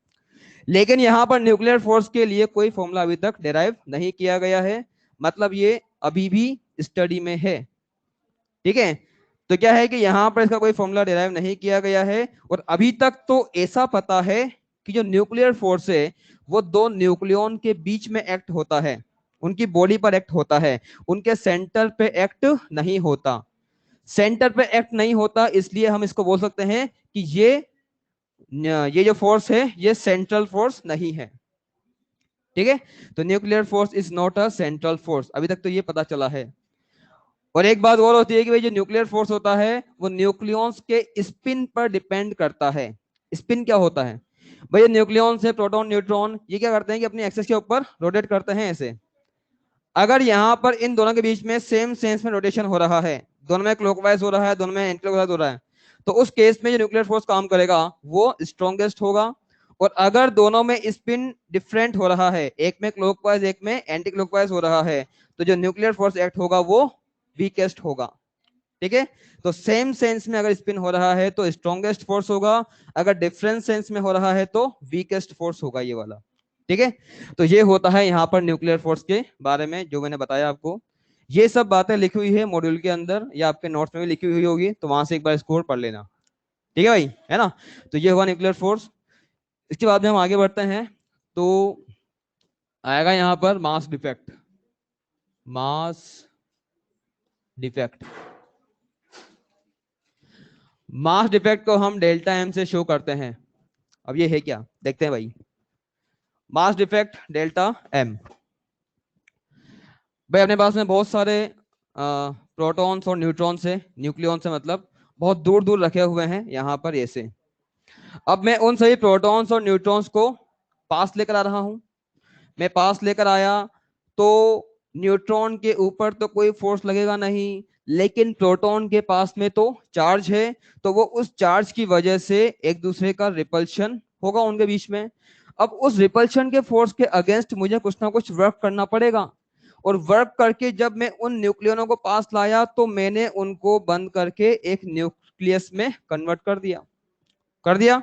लेकिन यहाँ पर न्यूक्लियर फोर्स के लिए कोई फॉर्मूला अभी तक डिराइव नहीं किया गया है, मतलब ये अभी भी स्टडी में है। ठीक है, तो क्या है कि यहाँ पर इसका कोई फॉर्मूला डिराइव नहीं किया गया है और अभी तक तो ऐसा पता है कि जो न्यूक्लियर फोर्स है वो दो न्यूक्लियन के बीच में एक्ट होता है, उनकी बॉडी पर एक्ट होता है, उनके सेंटर पे एक्ट नहीं होता। सेंटर पे एक्ट नहीं होता इसलिए हम इसको बोल सकते हैं कि ये जो फोर्स है ये सेंट्रल फोर्स नहीं है। ठीक है, तो nuclear force is not a central force, अभी तक तो ये पता चला है। और एक बात और होती है कि भाई जो न्यूक्लियर फोर्स होता है वो न्यूक्लियॉन्स के स्पिन पर डिपेंड करता है। स्पिन क्या होता है भाई, न्यूक्लियॉन्स है, प्रोटॉन न्यूट्रॉन, ये क्या करते हैं कि अपनी एक्सिस के ऊपर रोटेट करते हैं ऐसे। अगर यहाँ पर इन दोनों के बीच में सेम सेंस में रोटेशन हो रहा है, दोनों में क्लॉकवाइज हो रहा है, दोनों में एंटी क्लॉकवाइज हो रहा है, तो उस केस में जो न्यूक्लियर फोर्स काम करेगा वो स्ट्रॉन्गेस्ट होगा। और अगर दोनों में स्पिन डिफरेंट हो रहा है, एक में क्लॉकवाइज एक में एंटी क्लॉकवाइज हो रहा है, तो जो न्यूक्लियर फोर्स एक्ट होगा वो वीकेस्ट होगा। ठीक है, तो सेम सेंस में अगर स्पिन हो रहा है तो स्ट्रॉन्गेस्ट फोर्स होगा, अगर डिफरेंट सेंस में हो रहा है तो वीकेस्ट फोर्स होगा ये वाला। ठीक है, तो ये होता है यहाँ पर न्यूक्लियर फोर्स के बारे में जो मैंने बताया आपको। ये सब बातें लिखी हुई है मॉड्यूल के अंदर या आपके नोट्स में भी लिखी हुई होगी, तो वहां से एक बार स्कोर पढ़ लेना। ठीक है भाई, है ना। तो ये हुआ न्यूक्लियर फोर्स। इसके बाद में हम आगे बढ़ते हैं तो आएगा यहाँ पर mass defect. Mass defect, mass defect को हम डेल्टा एम से शो करते हैं। अब ये है क्या, देखते हैं भाई। मास डिफेक्ट डेल्टा एम, भाई अपने पास में बहुत सारे प्रोटॉन्स और न्यूट्रॉन्स है, न्यूक्लियॉन से मतलब बहुत दूर दूर रखे हुए हैं यहाँ पर ऐसे। अब मैं उन सभी प्रोटॉन्स और न्यूट्रॉन्स को पास लेकर आ रहा हूं। मैं पास लेकर आया तो न्यूट्रॉन के ऊपर तो कोई फोर्स लगेगा नहीं, लेकिन प्रोटॉन के पास में तो चार्ज है, तो वो उस चार्ज की वजह से एक दूसरे का रिपल्शन होगा उनके बीच में। अब उस रिपल्शन के फोर्स के अगेंस्ट मुझे कुछ ना कुछ वर्क करना पड़ेगा, और वर्क करके जब मैं उन न्यूक्लियनों को पास लाया तो मैंने उनको बंद करके एक न्यूक्लियस में कन्वर्ट कर दिया, कर दिया।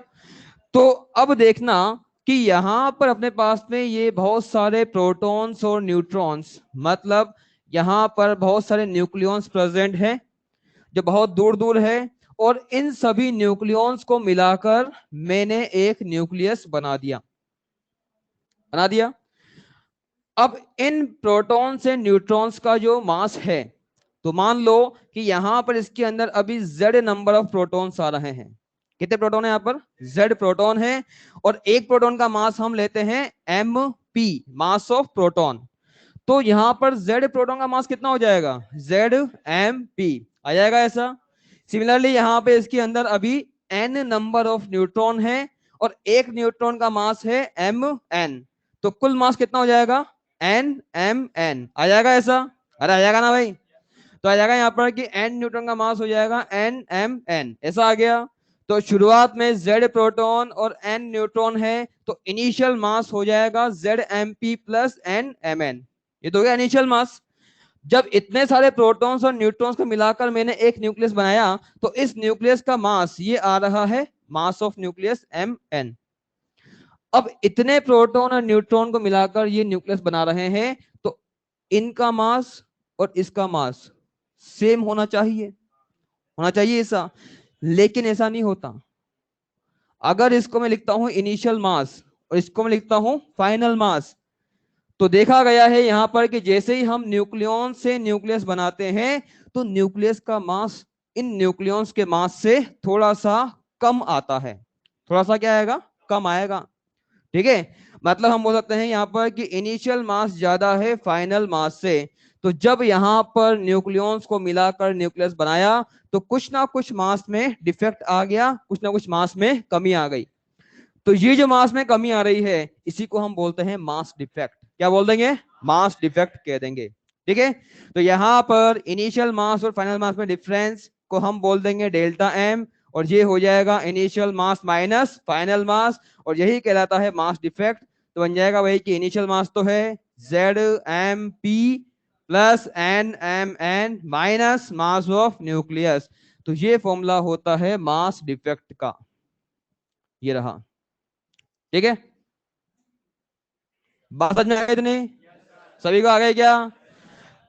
तो अब देखना कि यहां पर अपने पास में ये बहुत सारे प्रोटॉन्स और न्यूट्रॉन्स, मतलब यहां पर बहुत सारे न्यूक्लियॉन्स प्रेजेंट हैं जो बहुत दूर दूर है, और इन सभी न्यूक्लियॉन्स को मिलाकर मैंने एक न्यूक्लियस बना दिया, बना दिया। अब इन प्रोटॉन से न्यूट्रॉन्स का जो मास है, तो मान लो कि यहां पर इसके अंदर अभी z नंबर ऑफ प्रोटॉन्स आ रहे हैं। कितने प्रोटॉन है यहाँ पर, z प्रोटॉन है, और एक प्रोटॉन का मास हम लेते हैं mp, मास ऑफ प्रोटॉन। तो यहां पर z प्रोटॉन का मास कितना हो जाएगा, z mp आ जाएगा ऐसा। सिमिलरली यहां पे इसके अंदर अभी n नंबर ऑफ न्यूट्रॉन है और एक न्यूट्रॉन का मास है mn, तो कुल मास कितना हो जाएगा nmn। आ जाएगा ऐसा? अरे आ जाएगा ना भाई? तो आ जाएगा यहाँ पर कि n न्यूट्रॉन का मास हो जाएगा nmn, ऐसा आ गया। तो शुरुआत में z प्रोटॉन और n न्यूट्रॉन है, तो इनिशियल मास हो जाएगा zmp प्लस nmn। ये तो हो गया इनिशियल मास। जब इतने सारे प्रोटॉन्स और न्यूट्रॉन्स को मिलाकर मैंने एक न्यूक्लियस बनाया, तो इस न्यूक्लियस का मास ये आ रहा है मास ऑफ न्यूक्लियस mn। अब इतने प्रोटॉन और न्यूट्रॉन को मिलाकर ये न्यूक्लियस बना रहे हैं, तो इनका मास और इसका मास सेम होना चाहिए, होना चाहिए ऐसा। लेकिन ऐसा नहीं होता। अगर इसको मैं लिखता हूं इनिशियल मास और इसको मैं लिखता हूं फाइनल मास, तो देखा गया है यहां पर कि जैसे ही हम न्यूक्लियॉन से न्यूक्लियस बनाते हैं, तो न्यूक्लियस का मास इन न्यूक्लियॉन्स के मास से थोड़ा सा कम आता है। थोड़ा सा क्या आएगा? कम आएगा। ठीक है, मतलब हम बोल सकते हैं यहाँ पर कि इनिशियल मास ज्यादा है फाइनल मास से। तो जब यहाँ पर न्यूक्लियॉन्स को मिलाकर न्यूक्लियस बनाया, तो कुछ ना कुछ मास में डिफेक्ट आ गया, कुछ ना कुछ मास में कमी आ गई। तो ये जो मास में कमी आ रही है, इसी को हम बोलते हैं मास डिफेक्ट। क्या बोल देंगे? मास डिफेक्ट कह देंगे। ठीक है, तो यहाँ पर इनिशियल मास और फाइनल मास में डिफरेंस को हम बोल देंगे डेल्टा एम, और ये हो जाएगा इनिशियल मास माइनस फाइनल मास, और यही कहलाता है मास डिफेक्ट। तो बन जाएगा वही कि इनिशियल मास तो है Z M P plus N M N minus mass of nucleus. तो ये फॉर्मूला होता है मास डिफेक्ट का, ये रहा। ठीक है, बात समझ में आ गई इतनी? सभी को आ गई क्या?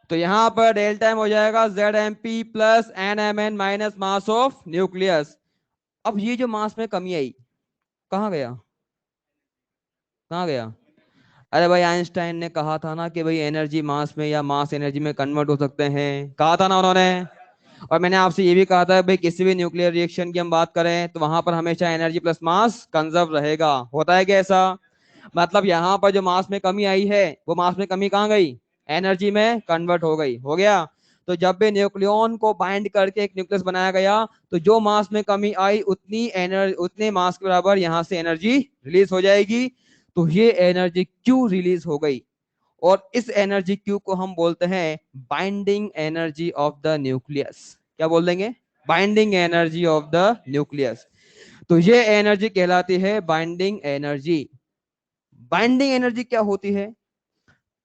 तो यहां पर डेल्टा एम हो जाएगा Z M P plus N M N minus mass of nucleus. अब ये जो मास में कमी आई, कहाँ गया? कहाँ गया? अरे भाई, आइंस्टाइन ने कहा था ना कि भाई एनर्जी मास में या मास एनर्जी में कन्वर्ट हो सकते हैं, कहा था ना उन्होंने। और मैंने आपसे ये भी कहा था भाई, किसी भी न्यूक्लियर रिएक्शन की हम बात करें तो वहां पर हमेशा एनर्जी प्लस मास कंजर्व रहेगा। होता है क्या ऐसा? मतलब यहाँ पर जो मास में कमी आई है, वो मास में कमी कहाँ गई? एनर्जी में कन्वर्ट हो गई। हो गया? तो जब भी न्यूक्लियॉन को बाइंड करके एक न्यूक्लियस बनाया गया, तो जो मास में कमी आई उतनी एनर्जी, उतने मास के बराबर यहाँ से एनर्जी रिलीज हो जाएगी। तो ये एनर्जी क्यों रिलीज हो गई, और इस एनर्जी क्यू को हम बोलते हैं binding energy of the nucleus. क्या बोल देंगे? Binding energy of the nucleus. तो ये एनर्जी कहलाती है बाइंडिंग एनर्जी। बाइंडिंग एनर्जी क्या होती है?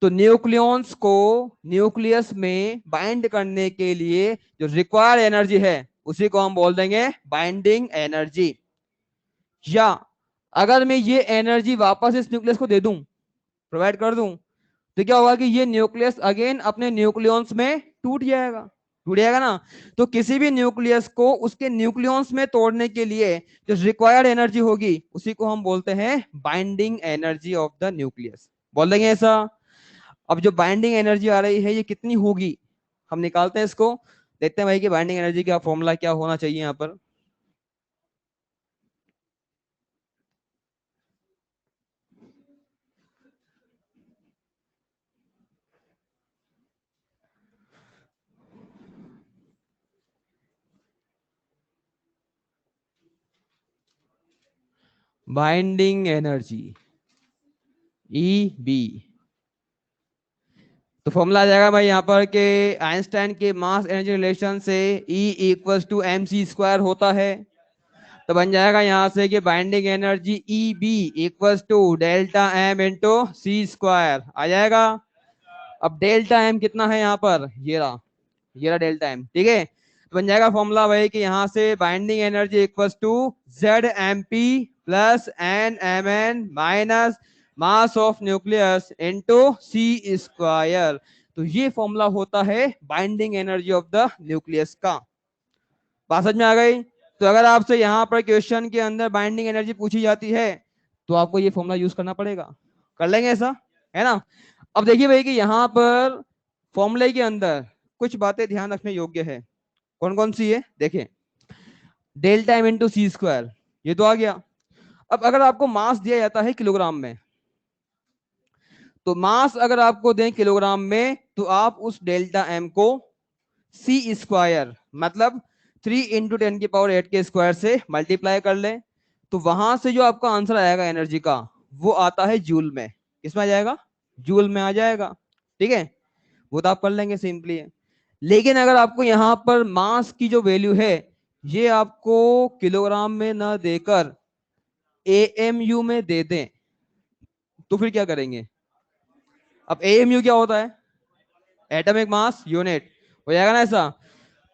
तो न्यूक्लियॉन्स को न्यूक्लियस में बाइंड करने के लिए जो रिक्वायर्ड एनर्जी है, उसी को हम बोल देंगे बाइंडिंग एनर्जी। या अगर मैं ये एनर्जी वापस इस न्यूक्लियस को दे दूं, प्रोवाइड कर दूं, तो क्या होगा कि ये न्यूक्लियस अगेन अपने न्यूक्लियॉन्स में टूट जाएगा। टूट जाएगा ना? तो किसी भी न्यूक्लियस को उसके न्यूक्लियॉन्स में तोड़ने के लिए जो रिक्वायर्ड एनर्जी होगी, उसी को हम बोलते हैं binding energy of the nucleus. बोल देंगे ऐसा? अब जो बाइंडिंग एनर्जी आ रही है, ये कितनी होगी, हम निकालते हैं इसको। देखते हैं भाई कि बाइंडिंग एनर्जी का फॉर्मूला क्या होना चाहिए यहाँ पर। बाइंडिंग एनर्जी ई बी, तो फॉर्मूला आ जाएगा भाई यहाँ पर के आइंस्टाइन के मास एनर्जी रिलेशन से E equals to M C square होता है। तो बन जाएगा यहाँ से कि binding energy E B equals to delta M into C square आ जाएगा। अब डेल्टा एम कितना है यहाँ पर? ये रहा डेल्टा एम। ठीक है, तो बन जाएगा फॉर्मूला वही कि यहाँ से binding energy equals to Z M P plus N M N minus mass of nucleus into C square. तो ये फॉर्मूला होता है binding energy of the nucleus का। बात समझ में आ गई? तो अगर आपसे यहाँ पर क्वेश्चन के अंदर बाइंडिंग एनर्जी पूछी जाती है, तो आपको ये फॉर्मूला यूज करना पड़ेगा। कर लेंगे ऐसा, है ना? अब देखिए भाई कि यहाँ पर फॉर्मूले के अंदर कुछ बातें ध्यान रखने योग्य है। कौन कौन सी है देखिए। Delta M into C square, ये तो आ गया। अब अगर आपको मास दिया जाता है किलोग्राम में, तो मास अगर आपको दें किलोग्राम में, तो आप उस डेल्टा एम को सी स्क्वायर मतलब 3 × 10⁸ के स्क्वायर से मल्टीप्लाई कर ले, तो वहां से जो आपका आंसर आएगा एनर्जी का, वो आता है जूल में। किसमें आ जाएगा? जूल में आ जाएगा। ठीक है, वो तो आप कर लेंगे सिंपली है। लेकिन अगर आपको यहाँ पर मास की जो वैल्यू है ये आपको किलोग्राम में ना देकर एएमयू में दे दें, तो फिर क्या करेंगे? अब एएमयू क्या होता है? Atomic mass unit. हो जाएगा ना ऐसा?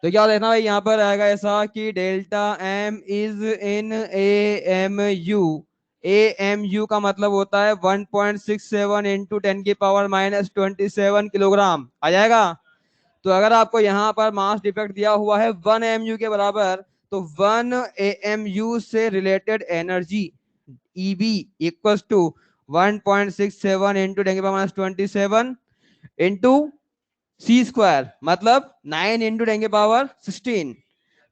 तो क्या देखना भाई, यहाँ पर आएगा ऐसा कि delta M is in A M U. A M U का मतलब होता है 1.67 इंटू 10⁻⁻27 किलोग्राम। आ जाएगा? तो अगर आपको यहाँ पर मास डिफेक्ट दिया हुआ है 1 एम यू के बराबर, तो 1 एम यू से related energy EB equals to 1.67 into 10⁻⁻27 into C square, मतलब 9 × 10⁻16।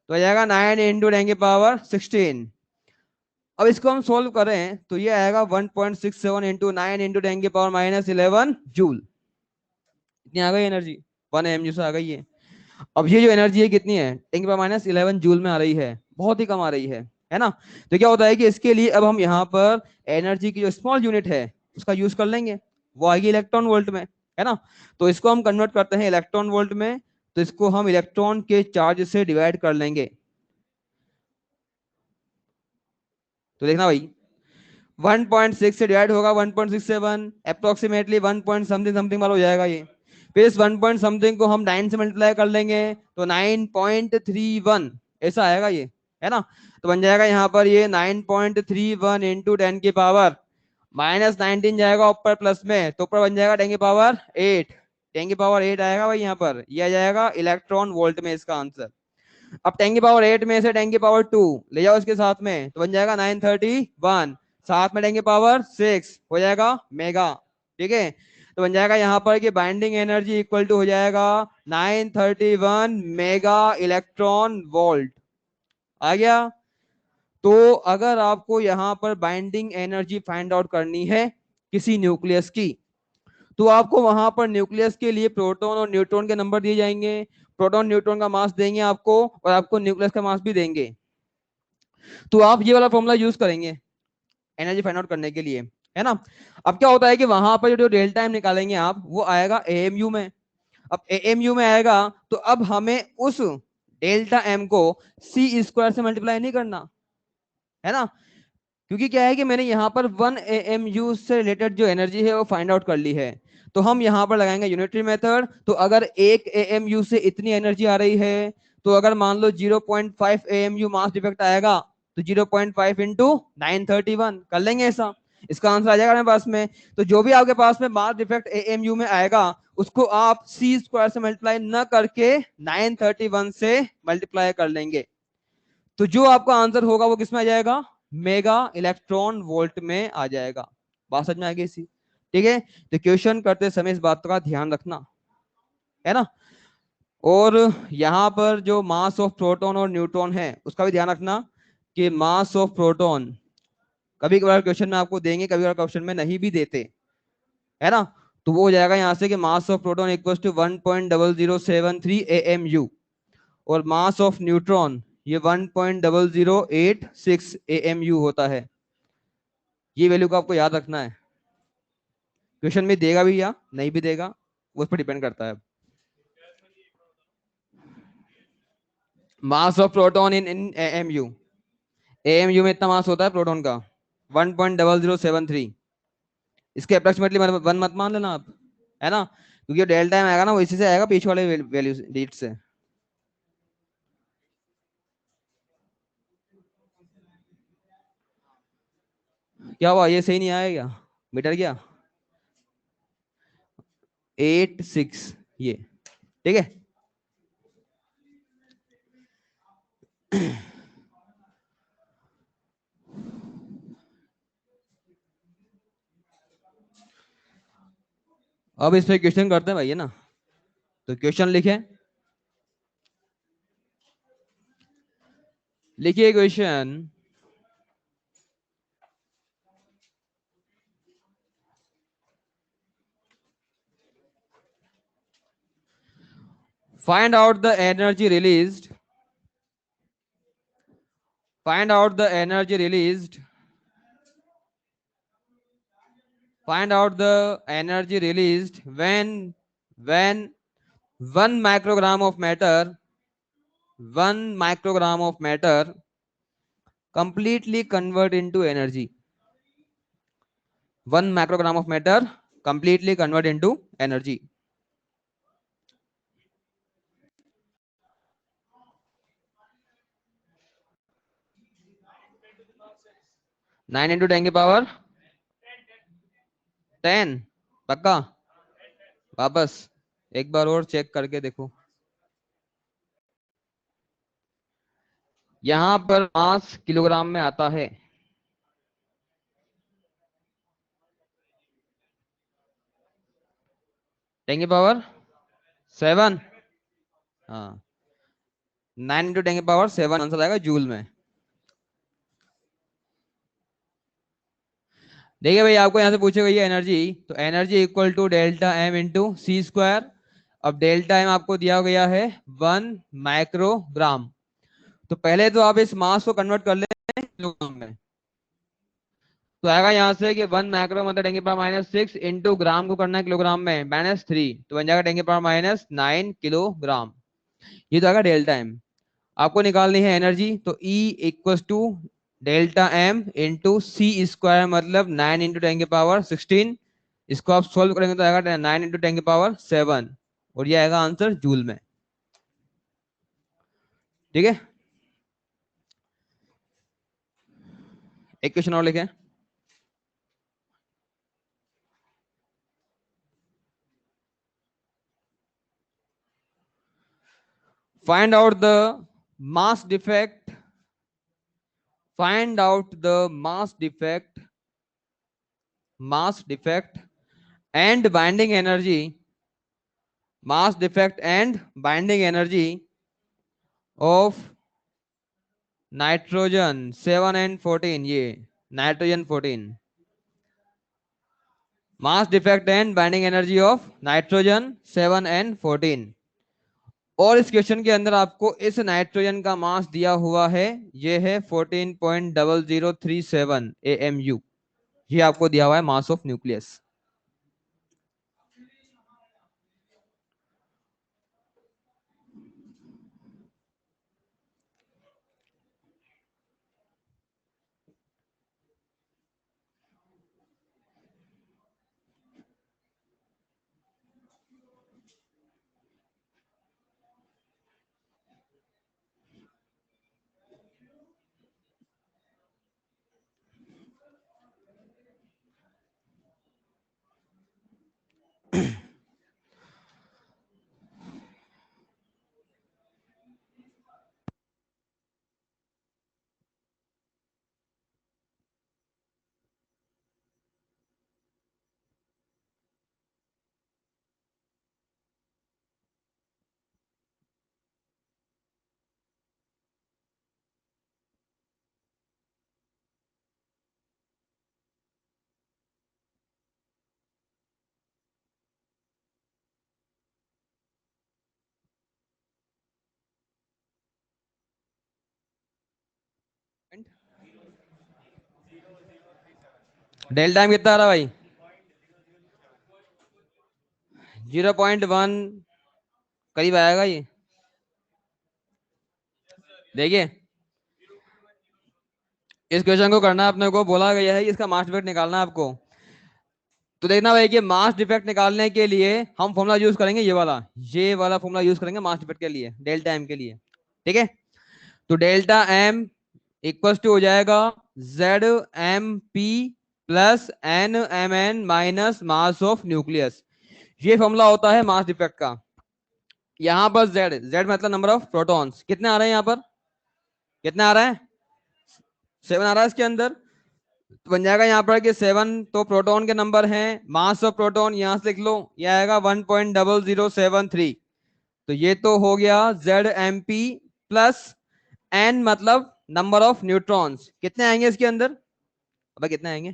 तो आ जाएगा 9 × 10⁻16। अब इसको हम सोल्व करें तो ये आएगा 1.67 इंटू 9 × 10⁻11 जूल। इतनी आ गई एनर्जी, 1 एम से आ गई है। अब ये जो एनर्जी है कितनी है? 10⁻11 जूल में आ रही है, बहुत ही कम आ रही है ना? तो क्या होता है कि इसके लिए अब हम यहाँ पर एनर्जी की जो स्मॉल यूनिट है उसका यूज कर लेंगे, वो आएगी इलेक्ट्रॉन वोल्ट में, है ना? तो इसको हम कन्वर्ट करते हैं इलेक्ट्रॉन वोल्ट में, तो इसको हम इलेक्ट्रॉन के चार्ज से डिवाइड कर लेंगे। तो देखना भाई, 1.6 से डिवाइड होगा 1.67, अप्रोक्सीमेटली 1 पॉइंट समथिंग समथिंग वाला हो जाएगा ये। फिर इस 1 पॉइंट समथिंग को हम 9 से मल्टीप्लाई कर लेंगे तो 9.31 ऐसा आएगा ये, है ना? तो बन जाएगा यहाँ पर ये 9.31 इंटू 10⁻⁻19 जाएगा ऊपर प्लस में, तो ऊपर बन जाएगा 10⁻8। 10⁻8 आएगा भाई यहाँ पर, ये आ जाएगा इलेक्ट्रॉन वोल्ट में इसका आंसर। अब 10⁻8 में से 10⁻2 ले जाओ इसके साथ में, तो बन जाएगा 931, साथ में 10⁻6 हो जाएगा मेगा। ठीक है, तो बन जाएगा यहाँ पर कि बाइंडिंग एनर्जी इक्वल टू हो जाएगा 931 मेगा इलेक्ट्रॉन वोल्ट। आ गया? तो अगर आपको यहाँ पर बाइंडिंग एनर्जी फाइंड आउट करनी है किसी न्यूक्लियस की, तो आपको वहां पर न्यूक्लियस के लिए प्रोटॉन और न्यूट्रॉन के नंबर दिए जाएंगे, प्रोटॉन न्यूट्रॉन का मास देंगे आपको, और आपको न्यूक्लियस का मास भी देंगे। तो आप ये वाला फॉर्मूला यूज करेंगे एनर्जी फाइंड आउट करने के लिए, है ना? अब क्या होता है कि वहां पर जो डेल्टा एम निकालेंगे आप, वो आएगा एएमयू में। अब एएमयू में आएगा तो अब हमें उस डेल्टा एम को सी स्क्वायर से मल्टीप्लाई नहीं करना, है ना? क्योंकि क्या है कि मैंने यहाँ पर 1 एएमयू से रिलेटेड जो एनर्जी है वो फाइंड आउट कर ली है। तो हम यहाँ पर लगाएंगे यूनिटरी मेथड। तो अगर 1 एएमयू से इतनी एनर्जी आ रही है, तो अगर मान लो 0.5 एएमयू मास डिफेक्ट आएगा, तो 0.5 इंटू 931 कर लेंगे ऐसा, इसका आंसर आ जाएगा मेरे पास में। तो जो भी आपके पास में मास डिफेक्ट एएमयू में आएगा, उसको आप सी स्क्वायर से मल्टीप्लाई न करके 931 से मल्टीप्लाई कर लेंगे, तो जो आपका आंसर होगा वो किसमें आ जाएगा? मेगा इलेक्ट्रॉन वोल्ट में आ जाएगा। बात समझ में आ गई इसी? ठीक है, तो क्वेश्चन करते समय इस बात का ध्यान रखना, है ना? और यहां पर जो मास ऑफ प्रोटॉन और न्यूट्रॉन है उसका भी ध्यान रखना कि मास ऑफ प्रोटॉन कभी कभार क्वेश्चन में आपको देंगे, कभी कभार क्वेश्चन में नहीं भी देते, है ना? तो वो हो जाएगा यहाँ से कि mass of proton equal to 1.0073 AMU, और मास ऑफ न्यूट्रॉन ये 1.0086 एएमयू होता है। ये वैल्यू को आपको याद रखना है, क्वेश्चन में देगा भी या नहीं भी देगा, वो उस पर डिपेंड करता है। मास of proton in in AMU, AMU में इतना मास होता है प्रोटॉन का 1.0073। इसके अप्रोक्सीमेटली वन मत मान लेना आप, है ना? क्योंकि डेल्टा टाइम आएगा ना, वो इसी से आएगा, पीछे वाले वैल्यू डीट से। क्या हुआ, ये सही नहीं आएगा? मीटर क्या? 86 ये, ठीक है। अब इस पे क्वेश्चन करते हैं भाई, है ना? तो क्वेश्चन लिखे, लिखिए question. Find out the energy released find out the energy released, find out the energy released when 1 microgram of matter, 1 microgram of matter completely convert into energy. 1 microgram of matter completely convert into energy. 9 into 10 की power 10, पक्का? वापस एक बार और check करके देखो। यहां पर मास kilogram में आता है। 10 की पावर 7, हाँ 9 इंटू 10 की पावर 7 आंसर आएगा जूल में। देखिए भाई आपको यहां से पूछे गई है एनर्जी, तो energy equal to delta M into C square. अब डेल्टा एम आपको दिया गया है 1 माइक्रोग्राम। तो पहले तो आप इस मास को कन्वर्ट कर लें किलोग्राम में, तो आएगा यहाँ से कि 1 माइक्रो मतलब 10⁻⁻6 इंटू ग्राम को करना है किलोग्राम में -3, तो बन जाएगा 10⁻⁹ किलोग्राम। ये तो आएगा डेल्टा एम। आपको निकालनी है एनर्जी, तो E equal to delta M into C square मतलब 9 इंटू 10⁻16। इसको आप सोल्व करेंगे तो आएगा 9 इंटू 10⁻7 और ये आएगा आंसर जूल में। ठीक है, एक क्वेश्चन और लिखें। Find out the mass defect, find out the mass defect and binding energy, mass defect and binding energy of nitrogen 7 and 14। ये nitrogen 14, mass defect and binding energy of nitrogen 7 and 14। और इस question के अंदर आपको इस nitrogen का मास दिया हुआ है, ये है 14.0037 AMU। ये आपको दिया हुआ है मास ऑफ न्यूक्लियस। डेल्टा टाइम कितना आ रहा भाई? 0.1 करीब आएगा ये। देखिए इस क्वेश्चन को करना अपने को बोला गया है, इसका मास डिफेक्ट निकालना है आपको। तो देखना भाई कि मास डिफेक्ट निकालने के लिए हम फॉर्मूला यूज करेंगे ये वाला फॉर्मूला यूज करेंगे मास डिफेक्ट के लिए, डेल्टा एम के लिए। ठीक है, तो डेल्टा एम इक्वल टू हो जाएगा ZMP plus NMN minus mass of nucleus. ये फॉर्मूला होता है मास डिफेक्ट का। यहां पर Z मतलब नंबर ऑफ प्रोटॉन्स कितने आ रहे हैं, यहां पर कितने आ रहे हैं? 7 आ रहा है इसके अंदर। तो बन जाएगा यहाँ पर कि 7 तो प्रोटॉन के नंबर हैं, मास ऑफ प्रोटॉन यहां से लिख लो, ये आएगा 1.0073। तो ये तो हो गया ZMP प्लस N मतलब नंबर ऑफ न्यूट्रॉन्स। कितने आएंगे इसके अंदर? अब कितने आएंगे?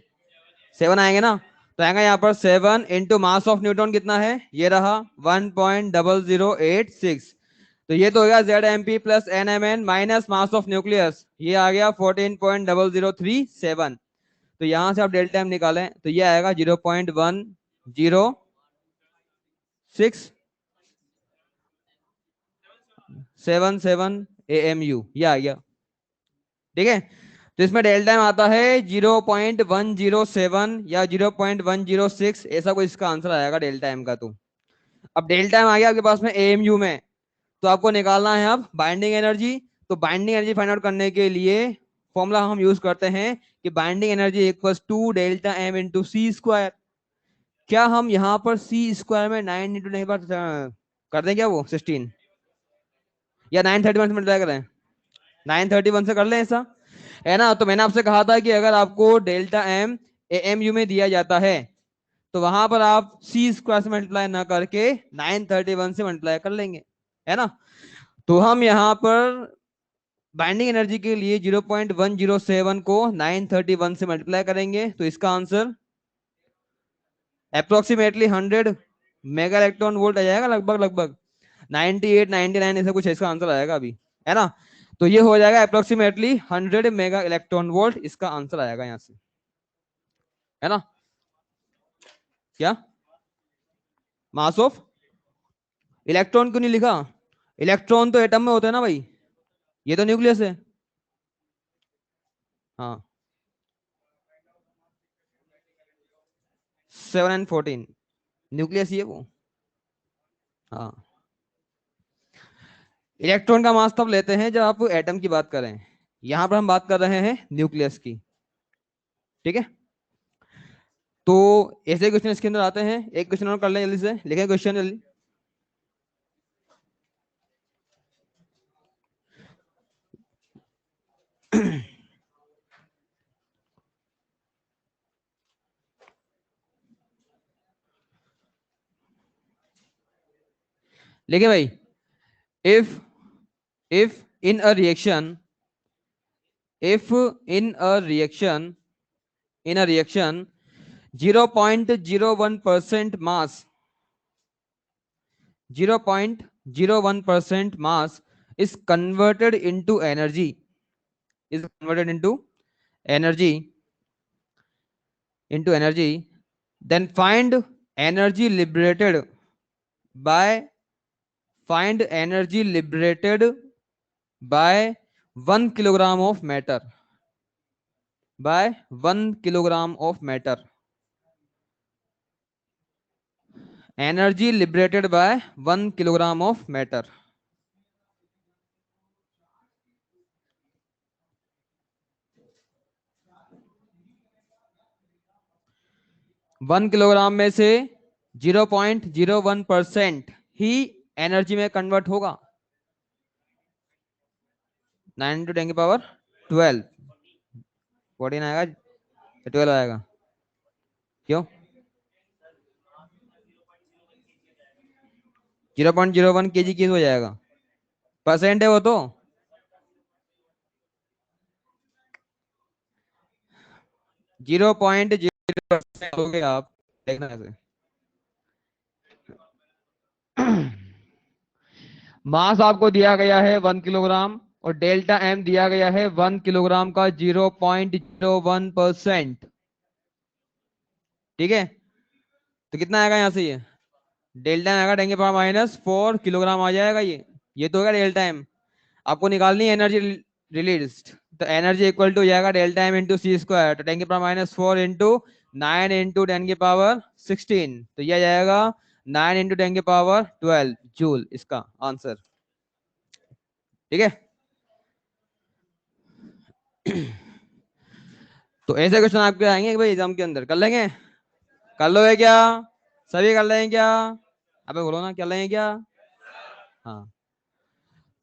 7 आएंगे ना। तो आएगा यहाँ पर 7 इंटू मास ऑफ न्यूट्रॉन कितना है, ये रहा 1.0086। तो ये तो हो गया ZMP plus NMN minus mass of nucleus, ये आ गया 14.0037। तो यहां से आप डेल्टा एम निकालें तो ये आएगा 0.10677 AMU, ये आ गया। ठीक है, तो इसमें डेल्टा एम आता है 0.107 या 0.106, ऐसा कोई इसका आंसर आएगा डेल्टा एम का। तो अब डेल्टा एम आ गया आपके पास में AMU में, तो आपको निकालना है अब बाइंडिंग एनर्जी। तो बाइंडिंग एनर्जी फाइंड आउट करने के लिए फॉर्मूला हम यूज करते हैं कि binding energy equals to delta M into C square. क्या हम यहाँ पर सी स्क्वायर में 9 इंटू नहीं बार कर दें क्या, वो 16 या 931 से मल्टीप्लाई करें, 931 से कर लें ऐसा, है ना। तो मैंने आपसे कहा था कि अगर आपको डेल्टा एम AMU में दिया जाता है तो वहां पर आप सी स्क्वायर से मल्टीप्लाई ना करके 931 से मल्टीप्लाई कर लेंगे, है ना। तो हम यहाँ पर बाइंडिंग एनर्जी के लिए 0.107 को 931 से मल्टीप्लाई करेंगे, तो इसका answer approximately 100 mega electron volt आ जाएगा, लगभग लगभग 98 99 ऐसा कुछ इसका आंसर आएगा अभी, है ना। तो ये हो जाएगा अप्रोक्सीमेटली 100 मेगा इलेक्ट्रॉन वोल्ट, इसका आंसर आएगा यहाँ से, है ना। क्या मास ऑफ इलेक्ट्रॉन क्यों नहीं लिखा, इलेक्ट्रॉन तो एटम में होते हैं ना भाई, ये तो न्यूक्लियस है। हाँ 7 and 14 न्यूक्लियस ही है वो। हाँ, इलेक्ट्रॉन का मास तब लेते हैं जब आप एटम की बात करें, यहां पर हम बात कर रहे हैं न्यूक्लियस की। ठीक है, तो ऐसे क्वेश्चन इसके अंदर आते हैं। एक क्वेश्चन और कर लें जल्दी से, लिखें क्वेश्चन जल्दी। लिखे भाई, if if in a reaction if in a reaction 0.01% mass 0.01% mass is converted into energy is converted energy into energy then by find energy liberated by 1 kilogram of matter by 1 kilogram of matter energy liberated by 1 kilogram of matter 1 kilogram में से 0.01% ही energy में convert होगा। 9 into 10 की power 12, 14 आएगा, 12 आएगा, क्यों 0.01 kg की हो जाएगा, परसेंट है वो तो। 0.0% हो गया, आप देखना ऐसे। मास आपको दिया गया है 1 किलोग्राम और डेल्टा एम दिया गया है 1 किलोग्राम का 0.01%। ठीक है, तो कितना आएगा यहाँ से, ये डेल्टा एम आएगा 10 की पावर माइनस 4 किलोग्राम आ जाएगा ये तो होगा डेल्टा एम। आपको निकालनी है एनर्जी रिलीज्ड, तो एनर्जी इक्वल टू जाएगा delta M into C square, तो 10 की पावर माइनस 4 इंटू 9 इंटू 10 की पावर 16, तो यह जाएगा 9 इंटू 10 की पावर 12 जूल, इसका आंसर। ठीक है, तो ऐसे क्वेश्चन आपके आएंगे भाई एग्जाम के अंदर, कर लेंगे, कर लोगे क्या, सभी कर लेंगे क्या, अबे बोलो ना कर लेंगे क्या। हाँ,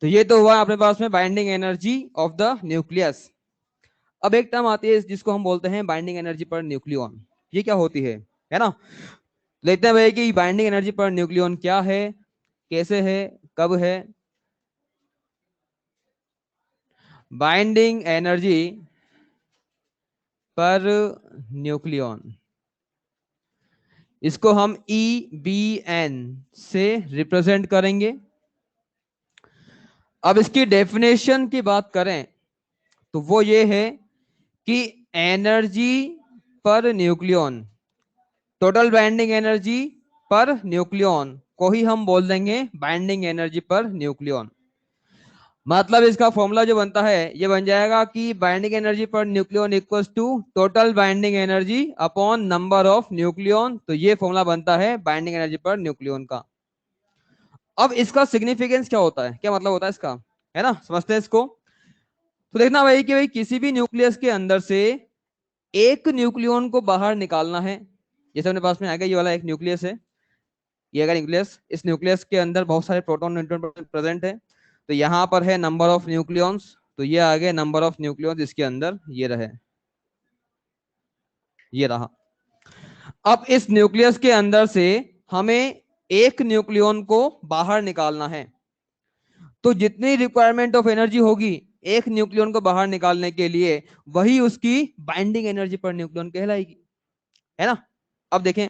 तो ये तो हुआ अपने पास में binding energy of the nucleus. अब एक टर्म आती है जिसको हम बोलते हैं बाइंडिंग एनर्जी पर न्यूक्लियॉन, ये क्या होती है ना। देखते हैं भाई कि बाइंडिंग एनर्जी पर न्यूक्लियॉन क्या है, कैसे है, कब है। बाइंडिंग एनर्जी पर न्यूक्लियॉन, इसको हम EBN से रिप्रेजेंट करेंगे। अब इसकी डेफिनेशन की बात करें तो वो ये है कि energy per nucleon, total binding energy per nucleon को ही हम बोल देंगे बाइंडिंग एनर्जी पर न्यूक्लियन। मतलब इसका फॉर्मूला जो बनता है ये बन जाएगा कि binding energy per nucleon equals to total binding energy upon number of nucleon. तो ये फॉर्मूला बनता है बाइंडिंग एनर्जी पर न्यूक्लियन का। अब इसका सिग्निफिकेंस क्या होता है, क्या मतलब होता है इसका, है ना, समझते हैं इसको। तो देखना भाई कि भाई किसी भी न्यूक्लियस के अंदर से एक न्यूक्लियन को बाहर निकालना है। जैसे अपने पास में आ गया ये वाला एक न्यूक्लियस है, ये अगर न्यूक्लियस, इस न्यूक्लियस के अंदर बहुत सारे प्रोटॉन न्यूट्रॉन प्रेजेंट है। तो यहाँ पर है नंबर ऑफ न्यूक्लियंस, तो ये आ गए नंबर ऑफ न्यूक्लियंस इसके अंदर, ये रहे, ये रहा। अब इस न्यूक्लियस के अंदर से हमें एक न्यूक्लियन को बाहर निकालना है। तो जितनी रिक्वायरमेंट ऑफ एनर्जी होगी एक न्यूक्लियन को बाहर निकालने के लिए, वही उसकी बाइंडिंग एनर्जी पर न्यूक्लियन कहलाएगी, है ना। अब देखें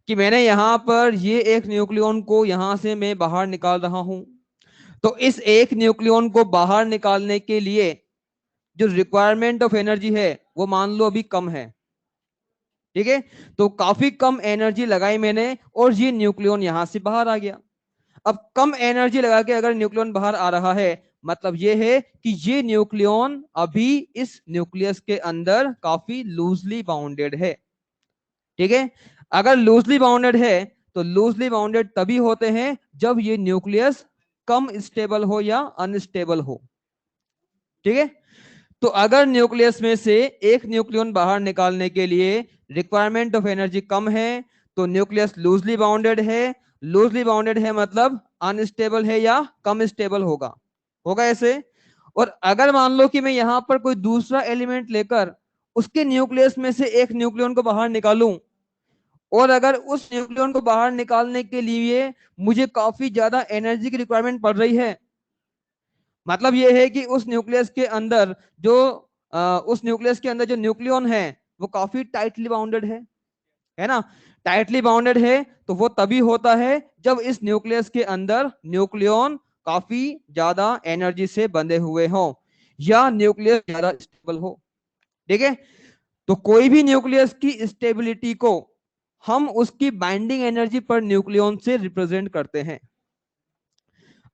कि मैंने यहां पर ये एक न्यूक्लियन को यहां से मैं बाहर निकाल रहा हूं। तो इस एक न्यूक्लियन को बाहर निकालने के लिए जो रिक्वायरमेंट ऑफ एनर्जी है वो मान लो अभी कम है, ठीक है। तो काफी कम एनर्जी लगाई मैंने और ये न्यूक्लियन यहां से बाहर आ गया। अब कम एनर्जी लगा के अगर न्यूक्लियन बाहर आ रहा है, मतलब ये है कि ये न्यूक्लियन अभी इस न्यूक्लियस के अंदर काफी लूजली बाउंडेड है, ठीक है। अगर लूजली बाउंडेड है तो लूजली बाउंडेड तभी होते हैं जब ये न्यूक्लियस कम स्टेबल हो या अनस्टेबल हो, ठीक है। तो अगर न्यूक्लियस में से एक न्यूक्लियन बाहर निकालने के लिए रिक्वायरमेंट ऑफ एनर्जी कम है तो न्यूक्लियस लूजली बाउंडेड है। लूजली बाउंडेड है मतलब अनस्टेबल है या कम स्टेबल होगा, होगा ऐसे। और अगर मान लो कि मैं यहां पर कोई दूसरा एलिमेंट लेकर उसके न्यूक्लियस में से एक न्यूक्लियन को बाहर निकालूं, और अगर उस न्यूक्लियन को बाहर निकालने के लिए मुझे काफी ज्यादा एनर्जी की रिक्वायरमेंट पड़ रही है, मतलब ये है कि उस न्यूक्लियस के अंदर जो उस न्यूक्लियस के अंदर जो न्यूक्लियन है वो काफी टाइटली बाउंडेड है ना। टाइटली बाउंडेड है तो वो तभी होता है जब इस न्यूक्लियस के अंदर न्यूक्लियन काफी ज्यादा एनर्जी से बंधे हुए हो या न्यूक्लियस ज्यादा स्टेबल हो, ठीक है। तो कोई भी न्यूक्लियस की स्टेबिलिटी को हम उसकी बाइंडिंग एनर्जी पर न्यूक्लियन से रिप्रेजेंट करते हैं।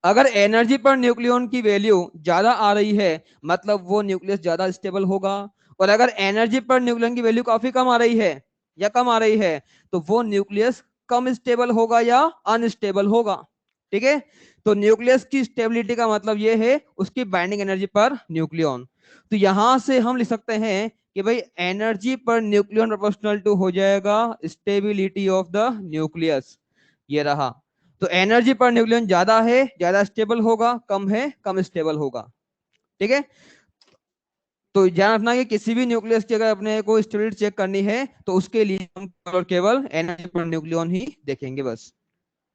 अगर एनर्जी पर न्यूक्लियन की वैल्यू ज्यादा आ रही है मतलब वो न्यूक्लियस ज्यादा स्टेबल होगा, और अगर एनर्जी पर न्यूक्लियन की वैल्यू काफी कम आ रही है या कम आ रही है तो वो न्यूक्लियस कम स्टेबल होगा या अनस्टेबल होगा, ठीक है। तो न्यूक्लियस की स्टेबिलिटी का मतलब ये है उसकी बाइंडिंग एनर्जी पर न्यूक्लियन। तो यहां से हम लिख सकते हैं कि भाई energy per nucleon proportional to हो जाएगा स्टेबिलिटी ऑफ द न्यूक्लियस, ये रहा। तो एनर्जी पर न्यूक्लियन ज्यादा है ज्यादा स्टेबल होगा, कम है कम स्टेबल होगा, ठीक है। तो ध्यान रखना कि किसी भी न्यूक्लियस की अगर अपने को स्टेबिलिटी चेक करनी है तो उसके लिए हम केवल और केवल एनर्जी पर न्यूक्लियन ही देखेंगे बस,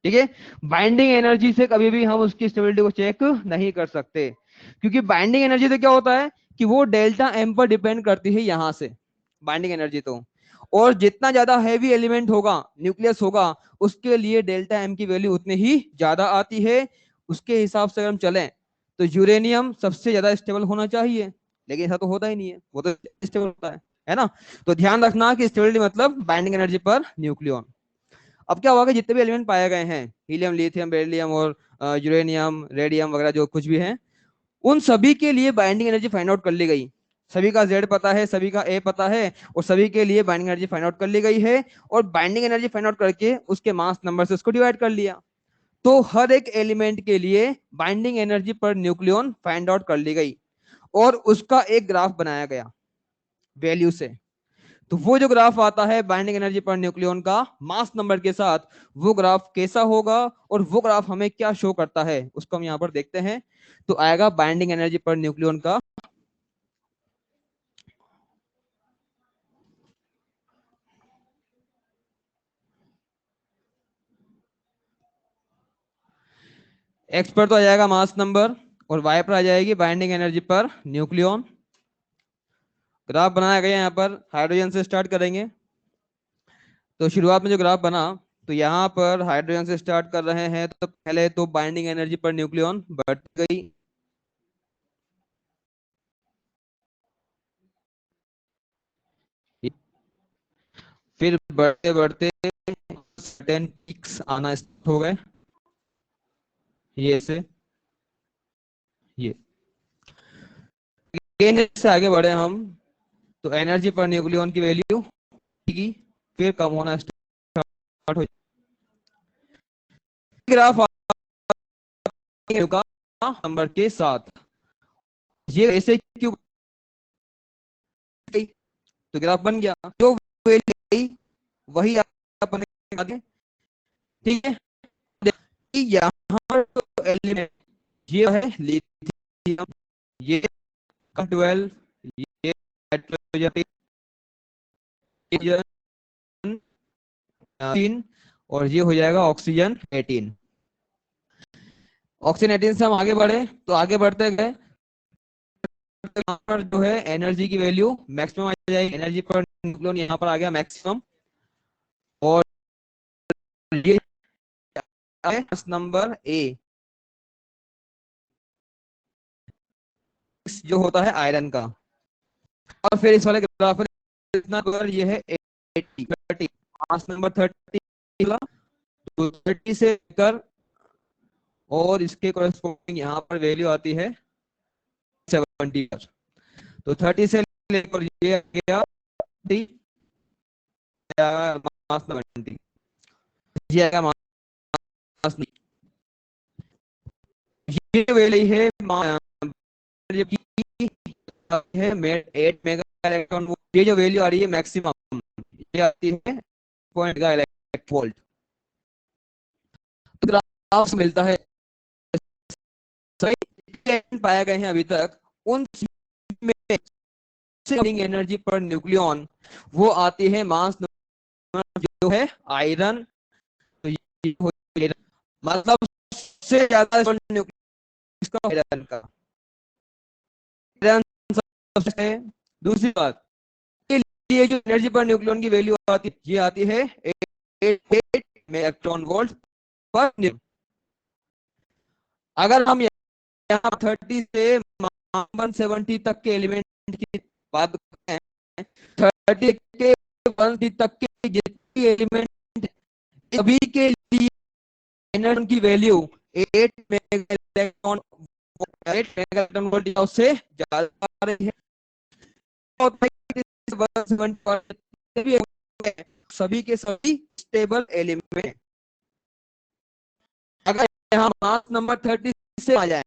ठीक है। बाइंडिंग एनर्जी से कभी भी हम उसकी स्टेबिलिटी को चेक नहीं कर सकते, क्योंकि बाइंडिंग एनर्जी तो क्या होता है कि वो डेल्टा एम पर डिपेंड करती है यहां से बाइंडिंग एनर्जी तो। और जितना ज्यादा हैवी एलिमेंट होगा न्यूक्लियस होगा उसके लिए डेल्टा एम की वैल्यू उतनी ही ज्यादा आती है। उसके हिसाब से अगर हम चलें तो यूरेनियम सबसे ज्यादा स्टेबल होना चाहिए, लेकिन ऐसा तो होता ही नहीं है, वो तो स्टेबल होता है ना। तो ध्यान रखना कि स्टेबिलिटी मतलब बाइंडिंग एनर्जी पर न्यूक्लियन। अब क्या होगा, जितने भी एलिमेंट पाए गए हैं हीलियम लिथियम बेरिलियम और यूरेनियम रेडियम वगैरह जो कुछ भी है, उन सभी के लिए बाइंडिंग एनर्जी फाइंड आउट कर ली गई। सभी का जेड पता है, सभी का ए पता है, और सभी के लिए बाइंडिंग एनर्जी फाइंड आउट कर ली गई है। और बाइंडिंग एनर्जी फाइंड आउट करके उसके मास नंबर से उसको डिवाइड कर लिया। तो हर एक एलिमेंट के लिए binding energy per nucleon find out कर ली गई और उसका एक ग्राफ बनाया गया वैल्यू से। तो वो जो ग्राफ आता है बाइंडिंग एनर्जी पर न्यूक्लियन का मास नंबर के साथ, वो ग्राफ कैसा होगा और वो ग्राफ हमें क्या शो करता है उसको हम यहां पर देखते हैं। तो आएगा बाइंडिंग एनर्जी पर न्यूक्लियन का एक्स पर तो आ जाएगा मास नंबर और वाई पर आ जाएगी binding energy per nucleon. Graph बनाया गया यहाँ पर हाइड्रोजन से स्टार्ट करेंगे। तो शुरुआत में जो ग्राफ बना, तो यहाँ पर हाइड्रोजन से स्टार्ट कर रहे हैं तो पहले तो बाइंडिंग एनर्जी पर न्यूक्लियन बढ़ गई, फिर बढ़ते बढ़ते सर्टेन पीक्स आना स्टार्ट हो गए, ये से ये। अगेन से आगे बढ़े हम, तो एनर्जी पर न्यूक्लियन की वैल्यू की फिर कम होना स्टार्ट हो। ग्राफ का नंबर के साथ ये ऐसे क्यों गई? तो ग्राफ बन गया, जो वैल्यू गई वही आप आगे, ठीक है। यहाँ तो एलिमेंट ये है लिथियम, ये 12, ये हाइड्रोजन 3, और ये हो जाएगा ऑक्सीजन 18। ऑक्सीजन 18 से हम आगे बढ़े, तो आगे बढ़ते गए यहाँ पर जो है एनर्जी की वैल्यू मैक्सिमम आ जाएगी, एनर्जी पर न्यूक्लियन यहाँ पर आ गया मैक्सिमम। और ये नंबर ए जो होता है आयरन का। और फिर इस वाले ग्राफ में इतना कलर ये है 80 30, मास नंबर 30, तो 30 से लेकर और इसके कोरेस्पोंडिंग यहाँ पर वैल्यू आती है 70 पर। तो 30 से लेकर ये आ गया मास नंबर 20, ये आएगा मास, ये वैल्यू है है 8 मेगा इलेक्ट्रॉन वोल्ट। ये जो वैल्यू आ रही है मैक्सिमम, ये आती है 0.मेगा इलेक्ट्रॉन वोल्ट। तो ग्राफ मिलता है सही पाया गए हैं अभी तक, उन में एनर्जी पर न्यूक्लियन वो आती है मास जो है आयरन। तो ये मतलब सबसे ज्यादा आयरन का, आयरन सबसे है। दूसरी बात, ये जो एनर्जी पर न्यूक्लियन की वैल्यू आती है, ये आती है 8 इलेक्ट्रॉन वोल्ट पर न्यूटन। अगर हम यहाँ 30 से 170 तक के एलिमेंट की बात करें, 30 के 170 तक के जितने एलिमेंट सभी के लिए एनर्जी की value 8 mega electron 8 mega electron volt से ज्यादा आ रही है। सभी के सभी स्टेबल एलिमेंट। अगर यहाँ मास नंबर 30 से आ जाए,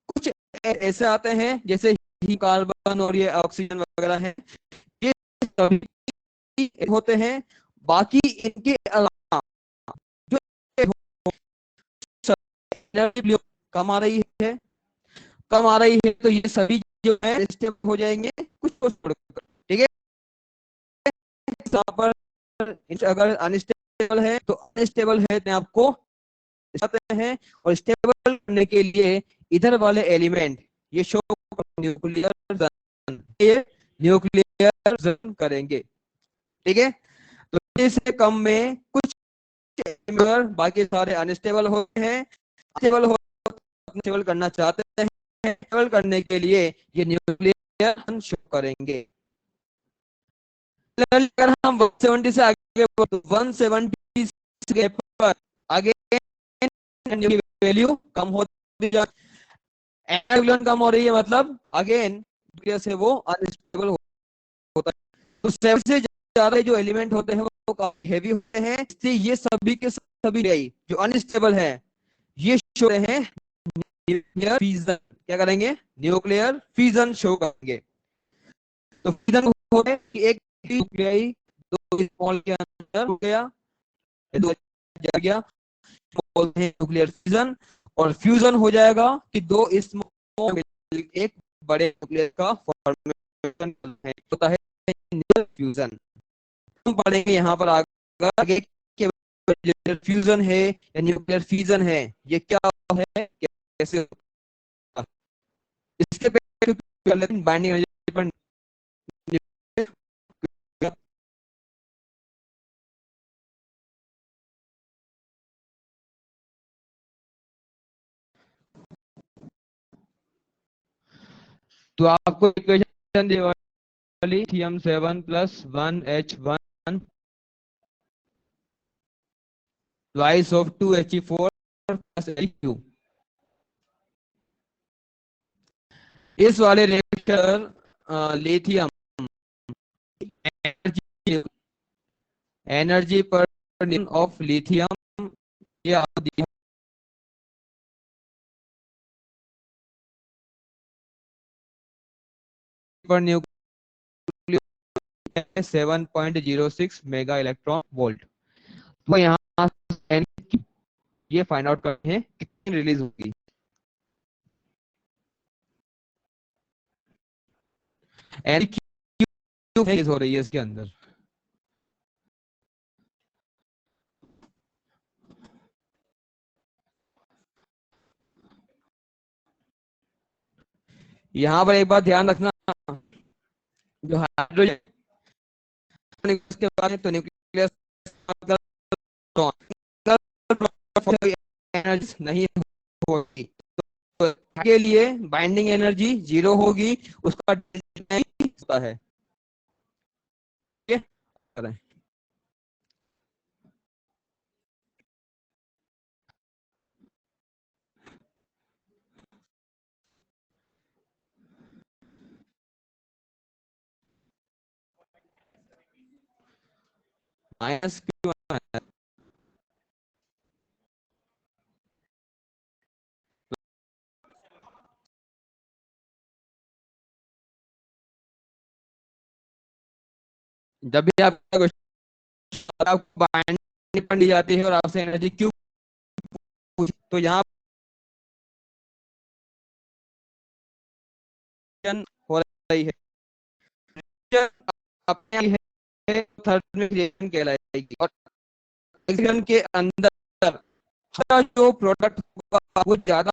कुछ ऐसे आते हैं जैसे ही कार्बन और ये ऑक्सीजन वगैरह हैं, ये सभी होते हैं। बाकी इनके अलावा जो एनर्जी कम आ रही है, कम आ रही है, तो ये सभी जो है स्टेबल हो जाएंगे कुछ को छोड़कर, ठीक है। यहाँ पर अगर अनस्टेबल है तो अनस्टेबल है तो आपको हैं, और स्टेबल करने के लिए इधर वाले एलिमेंट ये शो न्यूक्लियर न्यूक्लियर करेंगे, ठीक है। तो इससे कम में कुछ बाकी सारे अनस्टेबल होते हैं, स्टेबल हो स्टेबल करना चाहते हैं, स्टेबल करने के लिए ये न्यूक्लियर शो करेंगे। अगर हम 170 से आगे 170 के पर आगे वैल्यू कम होती जाए, कम हो रही है, मतलब अगेन से वो अनस्टेबल होता है। तो 7 से ज्यादा जो एलिमेंट होते हैं वो काफी हैवी होते हैं, इससे ये सभी के सभी जो अनस्टेबल है ये शो हैं न्यूक्लियर फ्यूजन। क्या करेंगे? न्यूक्लियर फ्यूजन शो करेंगे। तो फ्यूजन होते हैं कि एक न्यूक्लियाई दो स्मॉल के अंदर हो गया, दो जा गया, बोलते हैं न्यूक्लियर फ्यूजन। और फ्यूजन हो जाएगा कि दो स्मॉल एक बड़े न्यूक्लियर का फॉर्मेशन होता है, न्यूक्लियर फ्यूजन। हम पढ़ेंगे यहाँ पर आगे कि फ्यूजन है या न्यूक्लियर फ्यूजन है ये क्या है, कैसे होता है। इसके पहले बाइंडिंग एनर्जी पर तो आपको equation lithium 7 plus 1H1 twice of 2He4 plus He2। इस वाले रिएक्टर लिथियम एनर्जी पर ऑफ लिथियम ये आपको दिया पर न्यूक्लियस 7.06 मेगा इलेक्ट्रॉन वोल्ट। तो यहाँ ये फाइंड आउट करते हैं कितनी रिलीज होगी। एनर्जी क्यों रिलीज हो रही है इसके अंदर। यहाँ पर एक बात ध्यान रखना, जो हाइड्रोजन के बारे में तो न्यूक्लियस एनर्जी नहीं होगी, तो के लिए बाइंडिंग एनर्जी 0 होगी, उसका नहीं होता है। माइनस क्यों है? जब भी आपको बाइंडिंग दी जाती है और आपसे एनर्जी क्यों, तो यहाँ हो रही है थर्मल रिएक्शन कहलाएगी। और रिएक्शन के अंदर जो प्रोडक्ट होगा वो ज्यादा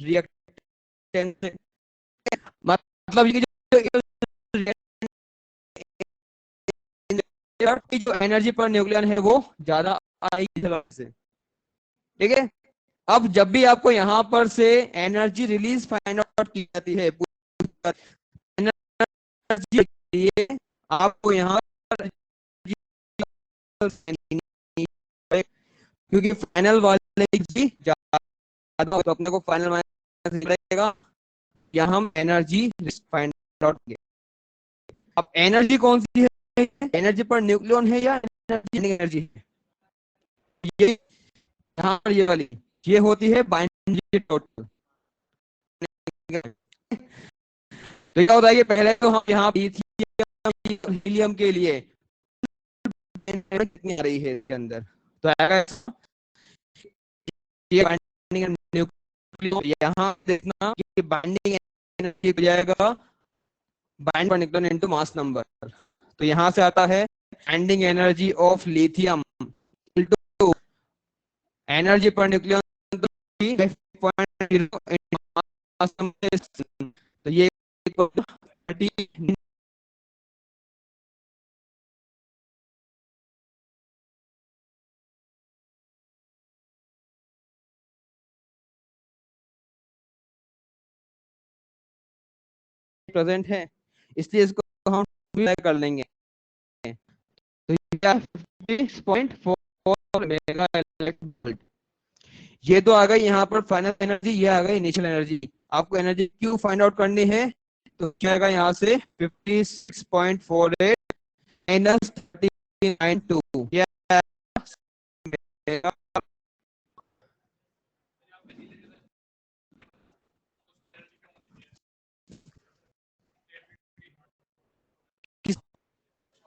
रिएक्टेंट से, मतलब ये जो एनर्जी पर न्यूक्लियन है वो ज्यादा आएगी से। ठीक है, अब जब भी आपको यहाँ पर से एनर्जी रिलीज फाइंड आउट की जाती है, एनर्जी ये आपको यहाँ पर, क्योंकि फाइनल वाले जी ज्यादा हो तो अपने को फाइनल मिलेगा, या हम एनर्जी फाइंड आउट करेंगे। अब एनर्जी कौन सी है, एनर्जी पर न्यूक्लियन है या एनर्जी है, ये यहाँ पर ये वाली ये होती है बाइंडिंग टोटल। तो क्या होता है कि पहले तो हम यहाँ हीलियम के लिए कितनी आ रही है इसके अंदर, तो आएगा ये बाइंडिंग न्यूक्लियन, यहाँ देखना कि बाइंडिंग एनर्जी हो जाएगा bind per nucleon into mass number. तो यहाँ से आता है binding energy of lithium into energy per nucleon, तो ये प्रेजेंट है, इसलिए इसको हम कर लेंगे। तो 6.4 मेगा इलेक्ट्रॉन वोल्ट, ये तो आ गई यहाँ पर फाइनल एनर्जी, ये आ गई इनिशियल एनर्जी। आपको एनर्जी क्यों फाइंड आउट करनी है, तो क्या आएगा यहाँ से 56.48 माइनस 39.2,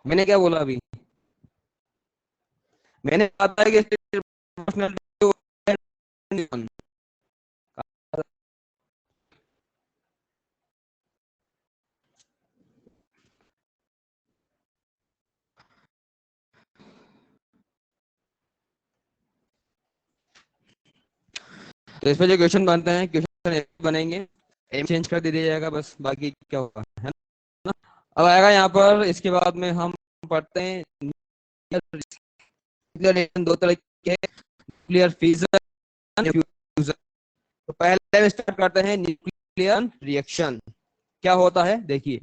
मैंने क्या बोला अभी, मैंने कहा कि तो इसमें जो क्वेश्चन बनते हैं, क्वेश्चन बनेंगे, एम चेंज कर दिया जाएगा बस, बाकी क्या होगा, है ना। अब आएगा यहाँ पर, इसके बाद में हम पढ़ते हैं दो तरह के, न्यूक्लियर फिजन, फ्यूजन। तो पहले स्टार्ट करते हैं न्यूक्लियर रिएक्शन। क्या होता है देखिए,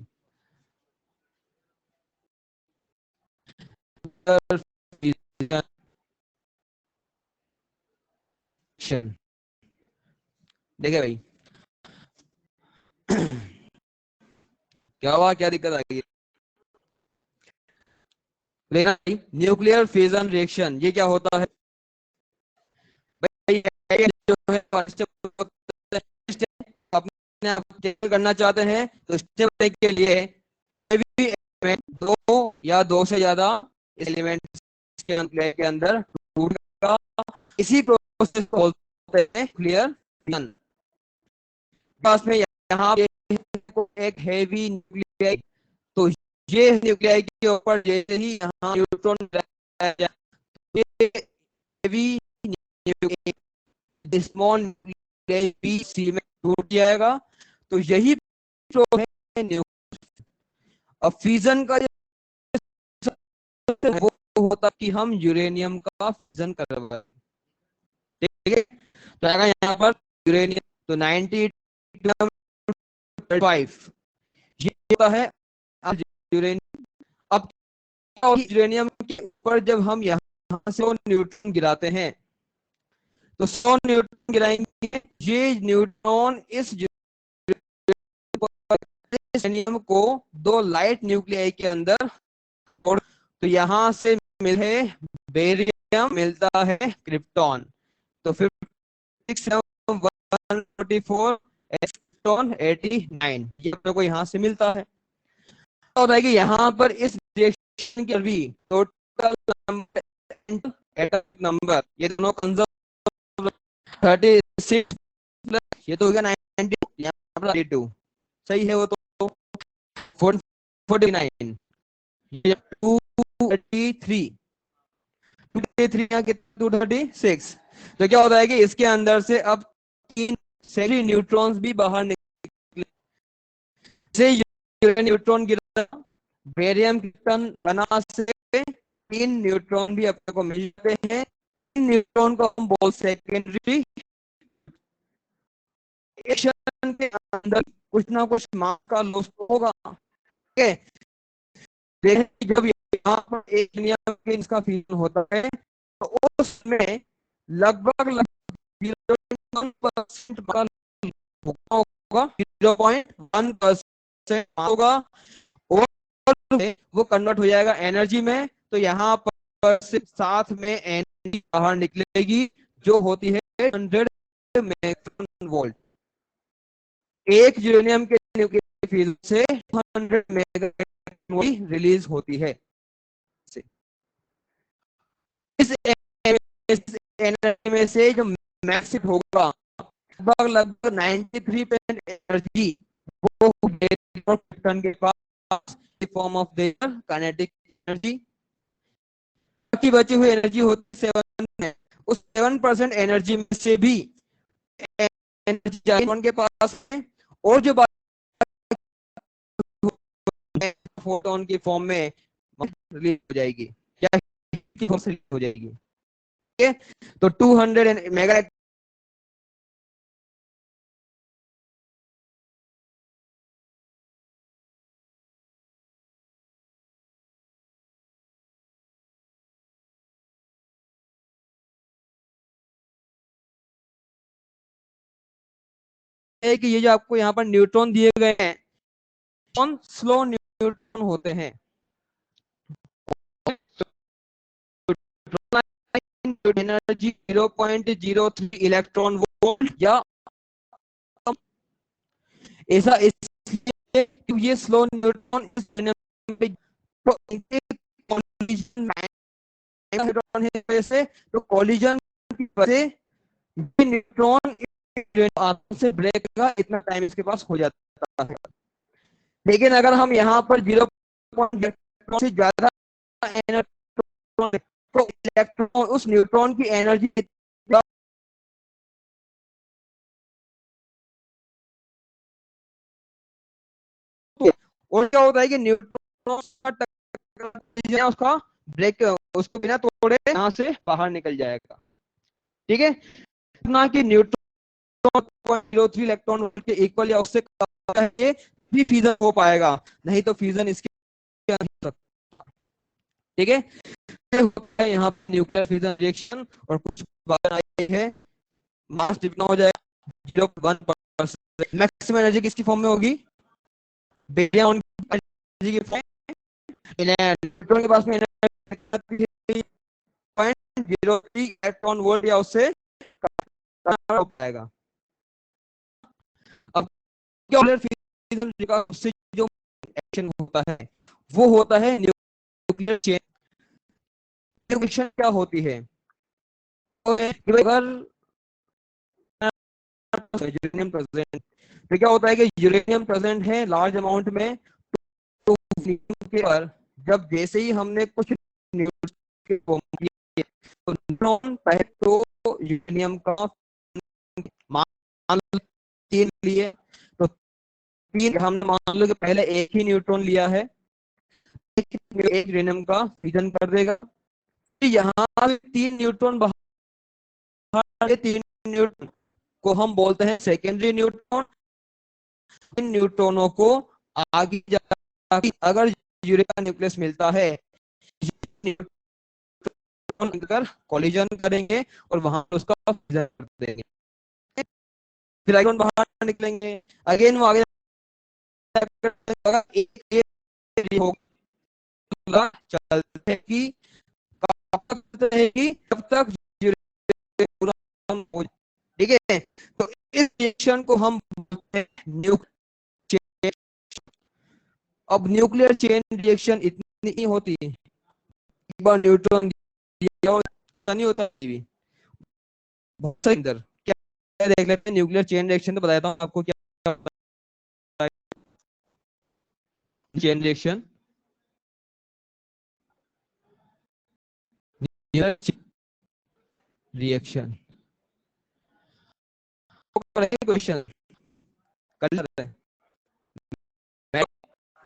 देखे भाई क्या हुआ, क्या दिक्कत आ गई? न्यूक्लियर फ्यूजन रिएक्शन ये क्या होता है भाई? जो है अपने आप को करना चाहते हैं तो स्टेप के लिए भी दो या दो से ज्यादा एलिमेंट के अंदर टूटेगा। इसी प्रोसेस को बोलते हैं न्यूक्लियर फ्यूजन। पास में यहाँ एक हेवी न्यूक्लियाई, तो ये न्यूक्लियाई के ऊपर जैसे ही यहाँ न्यूट्रॉन स्मॉल न्यूक्लियाई भी सी में टूट जाएगा। तो यही है अब फ्यूजन का वो होता कि हम यूरेनियम का फ्यूजन कर रहे हैं। ठीक है, तो आएगा यहाँ पर यूरेनियम, तो 95 ये होता है यूरेनियम। अब यूरेनियम के ऊपर जब हम यहाँ से न्यूट्रॉन गिराते हैं तो 100 न्यूट्रॉन गिराएंगे, ये न्यूट्रॉन इस यूरेनियम को दो लाइट न्यूक्लियाई के अंदर, और तो यहाँ से मिले बेरियम, मिलता है क्रिप्टॉन। तो फिर 144 इलेक्ट्रॉन 89 ये अपने को यहाँ से मिलता है। और है कि यहाँ पर इस रिएक्शन की भी टोटल एटॉमिक नंबर ये दोनों कंजर्व 36 प्लस ये तो हो गया 90, यहाँ पर 32 सही है वो तो 49 ये 233 यहाँ कितने 236। तो क्या होता है कि इसके अंदर से अब 3 सही न्यूट्रॉन्स भी बाहर निकले से न्यूट्रॉन गिरा, बेरियम क्रिप्टन बना से 3 न्यूट्रॉन भी अपने को मिल जाते हैं। इन न्यूट्रॉन को हम बोल सेकेंडरी रिएक्शन के अंदर कुछ ना कुछ मास का लॉस होगा। ठीक है, जब यहाँ पर एक नियम के इसका फ्यूजन होता है तो उसमें लगभग 0.1% होगा, 0.1% होगा, और वो कन्वर्ट हो जाएगा एनर्जी में। तो यहाँ पर साथ में एनर्जी बाहर निकलेगी जो होती है 100 मेगाटन वोल्ट। एक यूरेनियम के न्यूक्लियर फ्यूजन से 100 मेगाटन वोल्ट रिलीज होती है। इस एनर्जी में से जो मैक्सिम होगा लगभग 93% एनर्जी वो के पास form of their kinetic energy. बाकी बची हुई एनर्जी होती 7 है। उस 7% एनर्जी में से भी एनर्जी के पास है, और जो फोटोन की फॉर्म में रिलीज हो जाएगी या हो जाएगी। तो 200 मेगा है कि ये जो आपको यहाँ पर न्यूट्रॉन दिए गए हैं स्लो न्यूट्रॉन होते हैं। एनर्जी 0.03 इलेक्ट्रॉन वोल्ट या ऐसा इसलिए ये स्लो न्यूट्रॉन से तो कॉलिजन की वजह से न्यूट्रॉन से ब्रेक का इतना टाइम इसके पास हो जाता है। लेकिन अगर हम यहाँ पर 0.0 से ज्यादा एनर्जी तो इलेक्ट्रॉन उस न्यूट्रॉन की एनर्जी और क्या होता है कि न्यूट्रॉन उसका ब्रेक उसको बिना तोड़े यहाँ से बाहर निकल जाएगा। ठीक है, ना कि न्यूट्रॉन 0.03 इलेक्ट्रॉन वोल्ट के इक्वल या उससे कम है भी फ्यूजन हो पाएगा, नहीं तो फ्यूजन इसके। ठीक है, होता है यहाँ पे न्यूक्लियर फिजन रिएक्शन, और कुछ बात आई है, मास कितना हो जाएगा 0.1%। मैक्सिमम एनर्जी किसकी फॉर्म में होगी, बेरियम एनर्जी की फॉर्म। न्यूट्रॉन के पास में एनर्जी 0.03 इलेक्ट्रॉन वोल्ट या उससे कम हो पाएगा। अब न्यूक्लियर फिजन का उससे जो एक्शन होता है वो होता है न्यूक्लियर चेन रिएक्शन। क्या होती है, तो अगर यूरेनियम प्रेजेंट, तो क्या होता है कि यूरेनियम प्रेजेंट है लार्ज अमाउंट में, तो के पर जब जैसे ही हमने कुछ न्यूट्रॉन पहले तो यूरेनियम का मान तीन लिए, तो तीन हमने मान लो कि पहले एक ही न्यूट्रॉन लिया है, एक यूरेनियम का फिजन कर देगा, यहाँ तीन न्यूट्रॉन बाहर, तीन न्यूट्रॉन को हम बोलते हैं सेकेंडरी न्यूट्रॉन। इन न्यूट्रॉनों को आगे जाकर अगर यूरेनियम न्यूक्लियस मिलता है, न्यूट्रॉन कॉलिजन करेंगे और वहां उसका फिजन कर देंगे, फिर इलेक्ट्रॉन बाहर निकलेंगे, अगेन वो आगे चलते कि कब तक रहेगी, कब तक पूरा हो, ठीक है। तो इस रिएक्शन को हम बोलते हैं न्यूक्लियर। अब न्यूक्लियर चेन रिएक्शन इतनी ही होती है, एक बार न्यूट्रॉन दिया नहीं होता भी बहुत सारे अंदर क्या देख लेते हैं। न्यूक्लियर चेन रिएक्शन तो बताता हूँ आपको क्या होता है। चेन रिएक्शन रिएक्शन क्वेश्चन कर लेते हैं।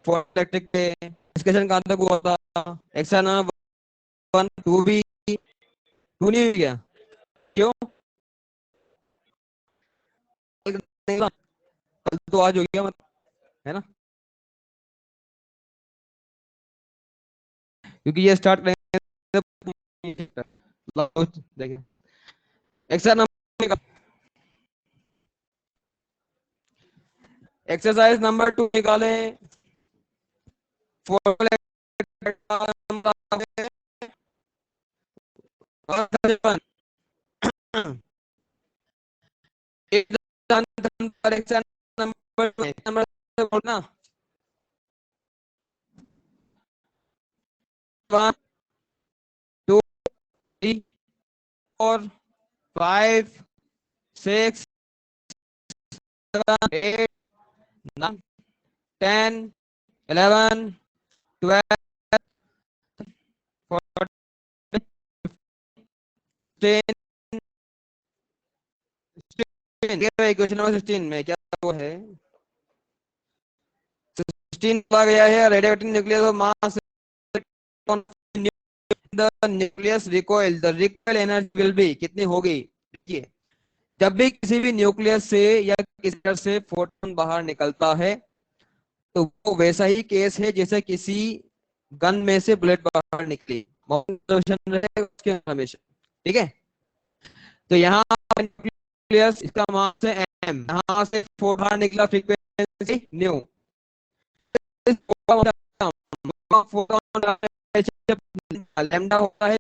इलेक्ट्रिक पे डिस्कशन कहाँ तक हुआ था, एक्शन 1 2 भी 2 नहीं हुई क्या, क्यों, कल तो आज हो गया मतलब, है ना, क्योंकि ये स्टार्ट देखिए एक्सरसाइज नंबर 2 निकालें। बोलना 1 2 3 4 5 6 7 8 9 10 11 12 14 15 क्वेश्चन नंबर 16 में क्या वो है, 16 आ गया है, radioactive nucleus of mass the nucleus recoil, the recoil energy will be कितनी होगी। देखिए जब भी किसी भी न्यूक्लियस से या किसी तरह से फोटोन बाहर निकलता है, तो वो वैसा ही केस है जैसे किसी गन में से बुलेट बाहर निकली, उसके हमेशा, ठीक है। तो यहाँ न्यूक्लियस इसका मास है m, यहाँ से बाहर निकला फ्रीक्वेंसी न्यू, लैम्डा होता है